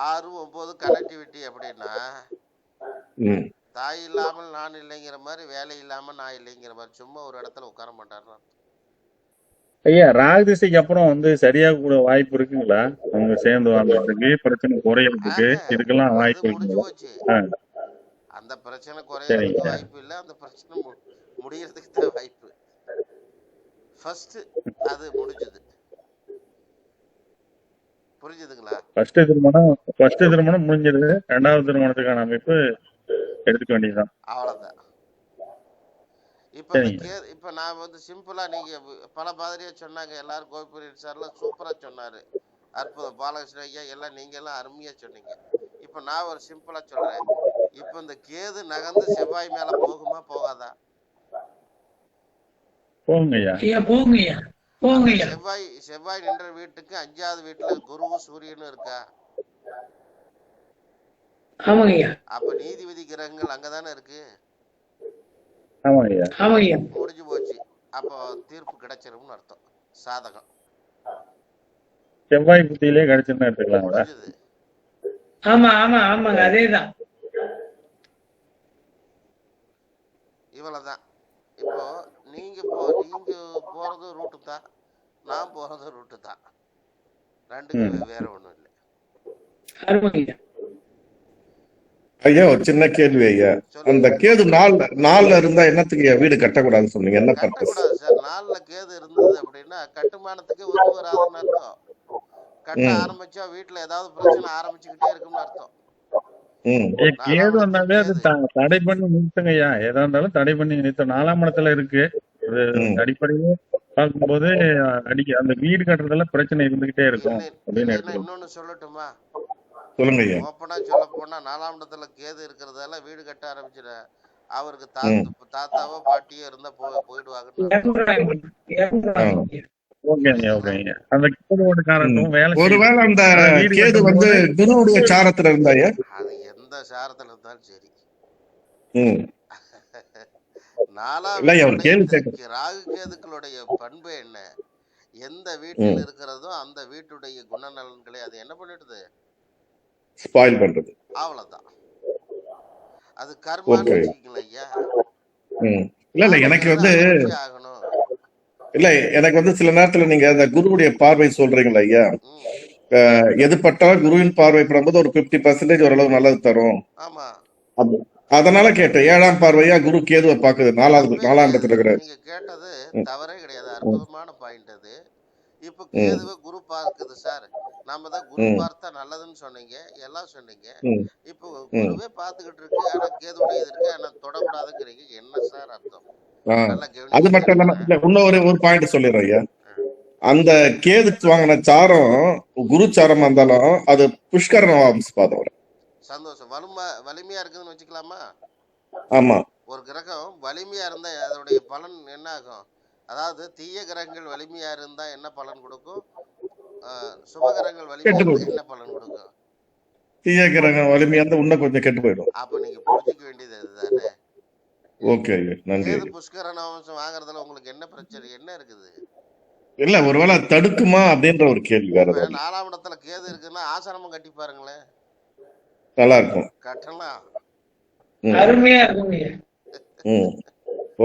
6, 9 கனெக்டிவிட்டி அப்படின்னா தாய் இல்லாமல் நான் இல்லைங்கிற மாதிரி, வேலை இல்லாம நான் இல்லைங்கிற மாதிரி, சும்மா ஒரு இடத்துல உட்கார மாட்டாருன்னு அர்த்தம். ஐயா ராகு திசைக்கு அப்புறம் சரியாக கூட வாய்ப்பு இருக்குங்களா? அவங்க சேர்ந்து வாழ்றதுக்கு, பிரச்சனை குறையறதுக்கு, இதுக்கெல்லாம் வாய்ப்பு இருக்குங்களா? அந்த பிரச்சனை குறையறதுக்கு வாய்ப்பு இல்ல, அந்த பிரச்சனை முடியறதுக்கு தான் வாய்ப்பு. ஃபர்ஸ்ட் அது முடிஞ்சது. புரிஞ்சுதுங்களா? ஃபர்ஸ்ட் திருமணம் முடிஞ்சிருது. 2வது திருமணத்துக்கான அமைப்பு எடுத்துக்க வேண்டியதுதான். அவ்வளவுதான். இப்ப இந்த சரிங்க. இப்ப நான் வந்து சிம்பிளா நீங்க பல மாதிரியா சொன்னாங்க. எல்லாரும் கோபிநாத் சார்லாம் சூப்பரா சொன்னாரு. அற்புதம். பாலகிருஷ்ண ஐயா எல்லாம் நீங்க எல்லாம் அருமையா சொன்னீங்க. இப்ப நான் ஒரு சிம்பிளா சொல்றேன். இப்ப இந்த கேது நகர்ந்து செவ்வாய் மேல போகுமா போகாதா? போங்கய்யா. ஐயா போங்கய்யா அந்த போங்கய்யா. செவ்வாய் நின்ற வீட்டுக்கு 5வது வீட்டுல குருவும் சூரியனும் இருக்கா? ஆமாங்கய்யா அப்ப நீதிபதி கிரகங்கள் அங்கதானே இருக்கு. ஆமாங்கய்யா. ஆமாங்கய்யா. முடிஞ்சு போச்சு. அப்போ தீர்ப்பு கிடைச்சிரும்னு அர்த்தம். சாதகம் செவ்வாய் புத்தியிலே கிடைச்சுன்னு எடுத்துக்கலாங்களா? முடிஞ்சது. ஆமா ஆமா ஆமாங்க அதேதான். இவ்வளவுதான். இப்போ நீங்க போறது ரூட்டு தான், நான் போறது ரூட்டு தான். ரெண்டுக்கும் வேற ஒண்ணும் இல்லை. அருமைங்கய்யா. ஐயா ஒரு சின்ன கேள்வி ஐயா. அந்த சொல்லுங்க. கேது நாள்ல இருந்தா என்னத்துக்கு வீடு கட்டக்கூடாதுன்னு சொன்னீங்க? என்ன பர்பஸ்? கட்டக்கூடாது சார். 4ல கேது இருந்தது அப்படின்னா கட்டுமானத்துக்கு ஒத்து வராதுன்னு அர்த்தம். கட்ட ஆரம்பிச்சா வீட்டுல ஏதாவது பிரச்சனை ஆரம்பிச்சுக்கிட்டே இருக்கும்னு அர்த்தம். கேது வந்தாலே அது தடை பண்ணி நிறுத்துங்கய்யா. ஏதா இருந்தாலும் தடை பண்ணி நிறுத்தும். 4ஆம் இடத்துல இருக்கு. அடிப்படையில பார்க்கும்போது அந்த வீடு கட்டுறதுல பிரச்சனை இருந்துகிட்டே இருக்கும் அப்படின்னு எடுத்துக்கணும். இன்னொன்னு சொல்லட்டுமா? சொல்லுங்க ஐயா. ஓப்பனா சொல்ல போனா 4ஆம் இடத்துல கேது இருக்கிறதால வீடு கட்ட ஆரம்பிச்சிட அவருக்கு தாத்தாவோ பாட்டியோ இருந்தா போயிடுவாங்க. ஓகேங்க. அந்த கேதுவோட காரணம் ஒருவேளை அந்த கேது வந்து குருவுடைய சாரத்துல இருந்தாயா? அது எந்த சாரத்துல இருந்தாலும் சரி. 4வது ராகு கேதுக்களுடைய பண்பு என்ன? எந்த வீட்டில் இருக்கிறதோ அந்த வீட்டுடைய குணநலன்களை அது என்ன பண்ணிடுது? ஸ்பாயில் பண்றது. அவ்வளவுதான். அது கர்மான்னு வச்சுக்கீங்களா ஐயா? இல்ல எனக்கு வந்து எனக்கு வந்து சில நேரத்துல நீங்க அந்த குருவுடைய பார்வை சொல்றீங்களா ஐயா? எது பட்டாலும் குருவின் பார்வை படும்போது ஒரு 50% ஓரளவு நல்லது தரும். ஆமா. அதனால கேட்டேன். 7ஆம் பார்வையா குரு கேதுவை பாக்குது. 4ஆம் இடத்துல இருக்கிற. நீங்க கேட்டது தவறே கிடையாது. அற்புதமான பாயிண்ட் அது. இப்ப கேதுவை குரு பார்க்குது சார். நாம தான் குரு பார்த்தா நல்லதுன்னு சொன்னீங்க, எல்லாம் சொன்னீங்க. இப்போ குருவே பாத்துக்கிட்டு இருக்கு. ஆனா கேதுடைய இது இருக்கு, ஆனா தொடக்கூடாதுங்கிறீங்க. என்ன சார் அர்த்தம்? அது மட்டும் இல்லாம இன்னொரு பாயிண்ட் சொல்லிடுறேன் ஐயா. அந்த கேது வாங்கின சாரம் குரு சாரம் இருந்தாலும் அது புஷ்கர வம்சபாதம். சந்தோஷம். வலிமையா இருக்குதுன்னு வச்சுக்கலாமா? ஆமா. ஒரு கிரகம் வலிமையா இருந்தா அதோடைய பலன் என்ன ஆகும்? அதாவது தீய கிரகங்கள் வலிமையா இருந்தா என்ன பலன் கொடுக்கும்? சுபகிரகங்கள் வலிமையா என்ன பலன் கொடுக்கும்? தீய கிரகம் வலிமையா இருந்தா இன்னும் கொஞ்சம் கெட்டு போயிடும். அப்ப நீங்க புரிஞ்சுக்க வேண்டியது அதுதானே. ஓகே, நன்றி. புஷ்கரண வம்சம் வாங்குறதுல உங்களுக்கு என்ன பிரச்சனை என்ன இருக்குது? இல்ல ஒருவேளை தடுக்குமா அப்படின்ற ஒரு கேள்வி வேற. 4ஆம் இடத்துல கேது இருக்குன்னா ஆசிரமம் கட்டி பாருங்களேன், நல்லா இருக்கும். கட்டலாம். அருமையா இருக்குங்க.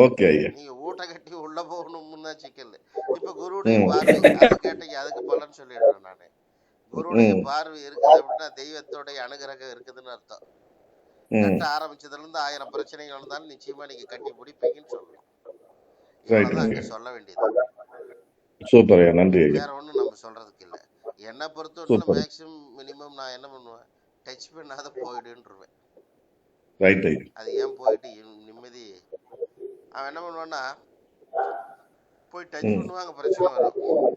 ஓகே ஐயா. நீங்க ஊட்ட கட்டி உள்ள போகணும்னு தான் சிக்கல். இப்ப குருவுடைய பார்வை அது கேட்டீங்க, அதுக்கு பலன் சொல்லிடுறேன் நானு. குருவுடைய பார்வை இருக்குது அப்படின்னா தெய்வத்தோடைய அனுகிரகம் இருக்குதுன்னு அர்த்தம். கட்ட ஆரம்பிச்சதுல இருந்து 1000 பிரச்சனைகள் இருந்தாலும் நிச்சயமா நீங்க கட்டி முடிப்பீங்கன்னு சொல்லலாம். இவ்வளவுதான் சொல்ல வேண்டியது. சூப்பர் ஐயா, நன்றி ஐயா. வேற ஒண்ணும் நம்ம சொல்றதுக்கு இல்ல. என்ன பொறுத்தவரைக்கும் மேக்ஸிமம் மினிமம் நான் என்ன பண்ணுவேன், டச் பண்ணாத போயிடுன்றேன். ரைட் ஐயா. அது ஏன் போயிட்டு நிம்மதி. அவன் என்ன பண்ணுவான்னா போய் டச் பண்ணுவாங்க, பிரச்சனை வரும்.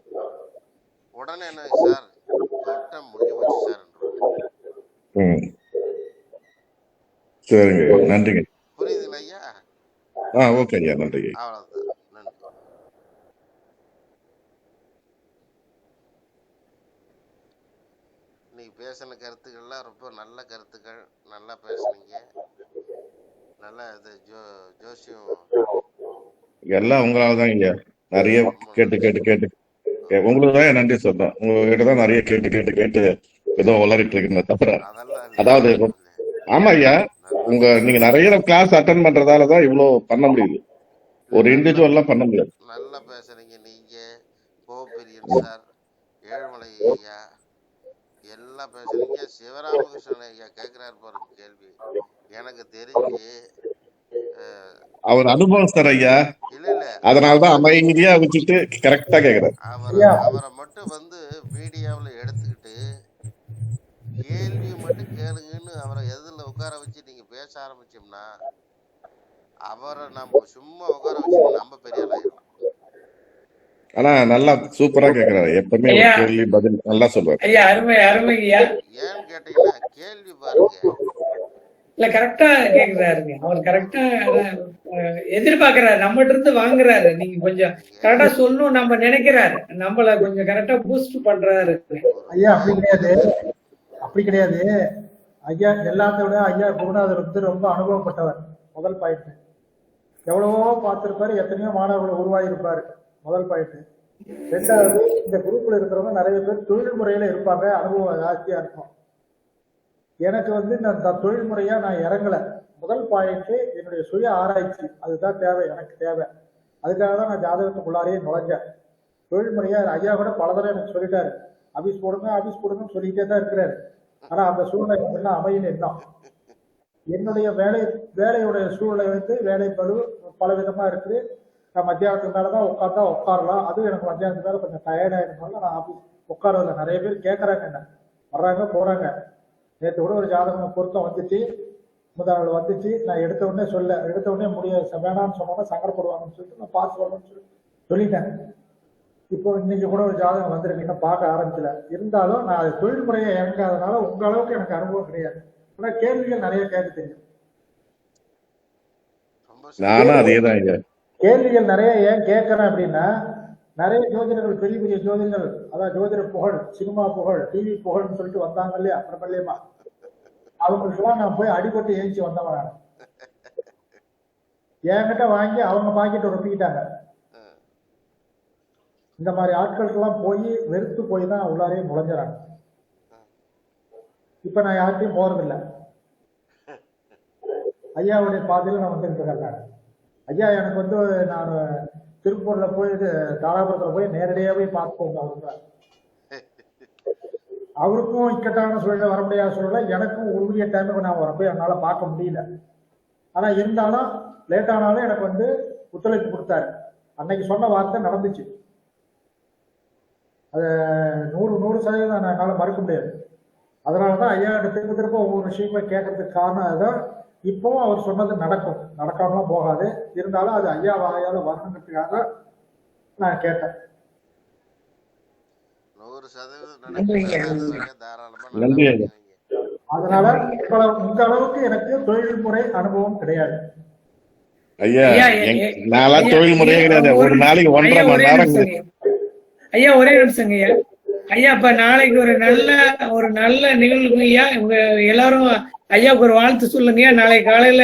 உடனே என்ன சார் தொட்டம் முடிஞ்சு போச்சு சார். சரிங்க, நன்றிங்க. புரியுதுங்களா ஐயா? ஓகே ஐயா, நன்றி. அவ்வளவுதான். நன்றி. நீ பேசின கருத்துக்கள்லாம் ரொம்ப நல்ல கருத்துக்கள். நல்லா பேசுனீங்க. நல்லா இது ஜோசியம் எல்லாம் உங்களால தான் ஐயா. நிறைய கேட்டு உங்களுக்கு தான் நன்றி சொல்றேன். உங்ககிட்ட தான் நிறைய கேட்டு ஏதோ வளரிட்டு இருக்குன்னு தவிர. அதாவது ஆமா ஐயா, நீங்க நிறைய கிளாஸ் அட்டன் பண்றதாலதான் இவ்வளவு பண்ண முடியுது. ஒரு இண்டிவிஜுவல்லாம் பண்ண முடியாது. நல்லா பேசுறீங்க நீங்க. கோபிரியன் சார், ஏழுமலை ஐயா எல்லாம் பேசுறீங்க. சிவராமகிருஷ்ணன் ஐயா கேக்குறாரு பாருங்க கேள்வி. எனக்கு தெரிஞ்சு அவர் அனுபவஸ்தர் ஐயா. அதனாலதான் அமைதியா வச்சுட்டு கரெக்டா கேக்குறாரு. அவரை மட்டும் வந்து மீடியாவில் எடுத்துக்கிட்டு கேள்வி மட்டும் கேளுங்கன்னு அவரை எதிரில் உட்கார வச்சு நீங்க பேச ஆரம்பிச்சோம்னா அவரை நம்ம சும்மா உட்கார வச்சு நம்ம பெரிய ஆளாயிரும். ஆனா நல்லா சூப்பரா கேக்குறாரு. எப்பவுமே ஒரு ஐயா கேள்வி பதில் நல்லா சொல்லுவாரு. ஐயா அருமை அருமைங்கய்யா. ஏன்னு கேட்டீங்கன்னா கேள்வி பாருங்க. இல்ல கரெக்டா கேக்குறாருங்க. அவர் கரெக்டா எதிர்பார்க்கிறாரு, நம்மகிட்ட இருந்து வாங்குறாரு. நீங்க கொஞ்சம் கரெக்டா சொல்லணும் நம்ம நினைக்கிறாரு, நம்மள கொஞ்சம் கரெக்டா பூஸ்ட் பண்றாரு. ஐயா அப்படி கிடையாது, அப்படி கிடையாது. ஐயா எல்லாத்த விட ஐயா குருநாதர் வந்து ரொம்ப அனுபவப்பட்டவர். முதல் பாயிண்ட். எவ்வளவோ பார்த்திருப்பாரு, எத்தனையோ மாணவர்களை உருவாகியிருப்பாரு. முதல் பாயிண்ட். ரெண்டாவது, இந்த குரூப்ல இருக்கிறவங்க நிறைய பேர் தொழில் முறையில இருப்பாங்க, அனுபவம் ஜாஸ்தியா இருக்கும். எனக்கு வந்து இந்த தொழில் முறையா நான் இறங்கல. முதல் பாயிண்ட் என்னுடைய சுய ஆராய்ச்சி, அதுதான் தேவை, எனக்கு தேவை. அதுக்காக தான் நான் ஜாதகத்துக்குள்ளாரையே நுழைஞ்சேன். தொழில் முறையா ஐயா கூட பல தடவை எனக்கு சொல்லிட்டாரு, ஆபீஸ் போடுங்கன்னு சொல்லிட்டே தான் இருக்கிறாரு. ஆனா அந்த சூழ்நிலை எல்லாம் அமையல. இன்னும் என்னுடைய வேலையுடைய சூழ்நிலை வந்து வேலை பளு பல விதமா இருக்குது. நான் மத்தியானத்துக்கு மேலதான் உட்காரலாம். அதுவும் எனக்கு மத்தியானத்துக்கு மேல கொஞ்சம் டயர்டா இருந்தாலும் நான் ஆபீஸ் உட்காரல. நிறைய பேர் கேட்கறாங்க, என்ன வர்றாங்க போறாங்க. நேற்று கூட ஒரு ஜாதகம் பொருத்தம் வந்துச்சு, முதல் வந்துச்சு. நான் எடுத்த உடனே வேணாம்னு சொன்னா சங்கடப்படுவாங்கன்னு சொல்லிட்டு நான் பார்த்து வரணும்னு சொல்லிட்டேன். இப்போ இன்னைக்கு கூட ஒரு ஜாதகம் வந்திருக்கு, இன்னும் பார்க்க ஆரம்பிக்கல. இருந்தாலும் நான் அது தொழில் முறையை இறங்காதனால உங்க அளவுக்கு எனக்கு அனுபவம் கிடையாது. ஆனா கேள்விகள் நிறைய கேட்க தெரியும். நானும் அதேதான் ஐயா. கேள்விகள் நிறைய ஏன் கேட்கறேன் அப்படின்னா, நிறைய ஜோதிடர்கள், பெரிய பெரிய ஜோதிடர்கள், அதான் ஜோதிட புகழ், சினிமா புகழ், டிவி புகழ்னு சொல்லிட்டு வந்தாங்க இல்லையா பிரபல்யமா, அவங்களுக்கெல்லாம் நான் போய் அடிபட்டு ஏஞ்சி வந்தவன் நான். என்கிட்ட வாங்கி அவங்க பாக்கெட்டை ரொப்பிக்கிட்டாங்க. இந்த மாதிரி ஆட்களுக்கெல்லாம் போய் வெறுத்து போய் தான் உள்ளாரே நுழைஞ்சாங்க. இப்ப நான் யார்கிட்டையும் போறதில்லை. ஐயாவுடைய பாதையில நான் வந்துட்டு இருக்கேன். ஐயா எனக்கு வந்து நான் திருப்பூர்ல போய் தாராபுரத்துல போய் நேரடியாவே பார்த்துக்கோங்க. அவருக்கும் இக்கட்டான சூழ்நிலை, வர முடியாத சூழ்நிலை, எனக்கும் உரிய டைமுக்கு நான் போய் என்னால பார்க்க முடியல. ஆனா இருந்தாலும் லேட்டானாலும் எனக்கு வந்து ஒத்துழைப்பு கொடுத்தாரு. அன்னைக்கு சொன்ன வார்த்தை நடந்துச்சு. அது 100% என்னால மறுக்க முடியாது. அதனாலதான் ஐயா திரும்ப ஒவ்வொரு விஷயமே கேட்கறதுக்கு காரணம் அதுதான். இப்பவும் அவர் சொன்னது நடக்கும், நடக்காமலாம் போகாது. இருந்தாலும் அது ஐயா வாயால வரணுங்கிறதுக்காக நான் கேட்டேன். 100% தாராளமா நன்றி நல்லா ஐயா. பண்ணுவீங்க. அதனால இந்த அளவுக்கு எனக்கு தொழில்முறை அனுபவம் கிடையாது. ஐயா ஐயா நான்லாம் தொழில் முறையே கிடையாது. ஒரு நாளைக்கு 1.5 மணி நேரம். ஐயா ஒரே நிமிஷங்க ஐயா. ஐயா இப்ப நாளைக்கு ஒரு நல்ல நிகழ்வுங்க ஐயா. இவங்க எல்லாரும் ஐயாவுக்கு ஒரு வாழ்த்து சொல்லுங்க. நாளைக்கு காலையில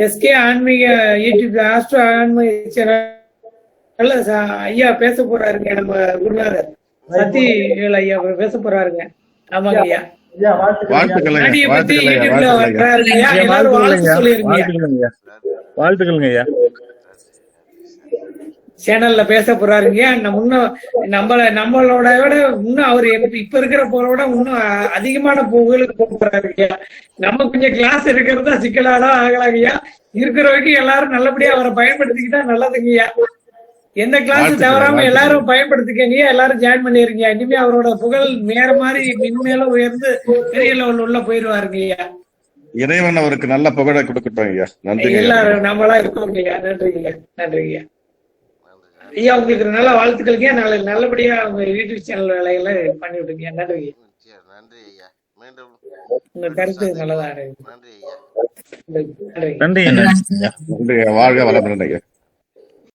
எஸ்கே ஆன்மீக யூடியூப் ஆஸ்ட்ரோ ஆன்மீக சேனல்ல ஐயா பேச போறாருங்க. நம்ம குருநாதர் சத்திவேல் ஐயா பேச போறாருங்க. ஆமாங்க ஐயா. ஐயா வாழ்த்துக்கள். நாடியை பத்தி யூடியூப்ல வர்றாருங்க ஐயா. எல்லாரும் வாழ்த்து சொல்லிருங்க. வாழ்த்துக்களுங்க ஐயா. சேனல்ல பேச போறாருங்க. நம்மளோட விட இன்னும் அவரு இப்ப இருக்கிற போறோட இன்னும் அதிகமான புகழுக்கு போறாருங்க. நம்ம கொஞ்சம் கிளாஸ் இருக்கிறதா சிக்கலாடா ஆகலாங்கய்யா. இருக்கிற வரைக்கும் எல்லாரும் நல்லபடியா அவரை பயன்படுத்திக்கிட்டா நல்லதுங்கய்யா. எந்த கிளாஸ் தவறாம எல்லாரும் பயன்படுத்திக்கங்க. எல்லாரும் ஜாயின் பண்ணிருங்க. இனிமே அவரோட புகழ் வேற மாதிரி மென்மேலும் உயர்ந்து பெரிய லெவல் உள்ள போயிருவாருங்கய்யா. இறைவன் அவருக்கு நல்ல புகழை கொடுக்கட்டும் ஐயா. நன்றி. எல்லாரும் நம்மளா இருக்கோங்கய்யா. நன்றிங்கய்யா. நன்றிங்கய்யா. ஐயா உங்களுக்கு நல்ல வாழ்த்துக்களுங்க. நல்லபடியா உங்க யூடியூப் சேனல் வேலைகளை பண்ணி விட்டுங்க. நன்றி. நன்றி ஐயா. மீண்டும் உங்க கருத்து நல்லதா. நன்றி ஐயா. நன்றி. நன்றி. நன்றி. வாழ்க வளமுடன் ஐயா.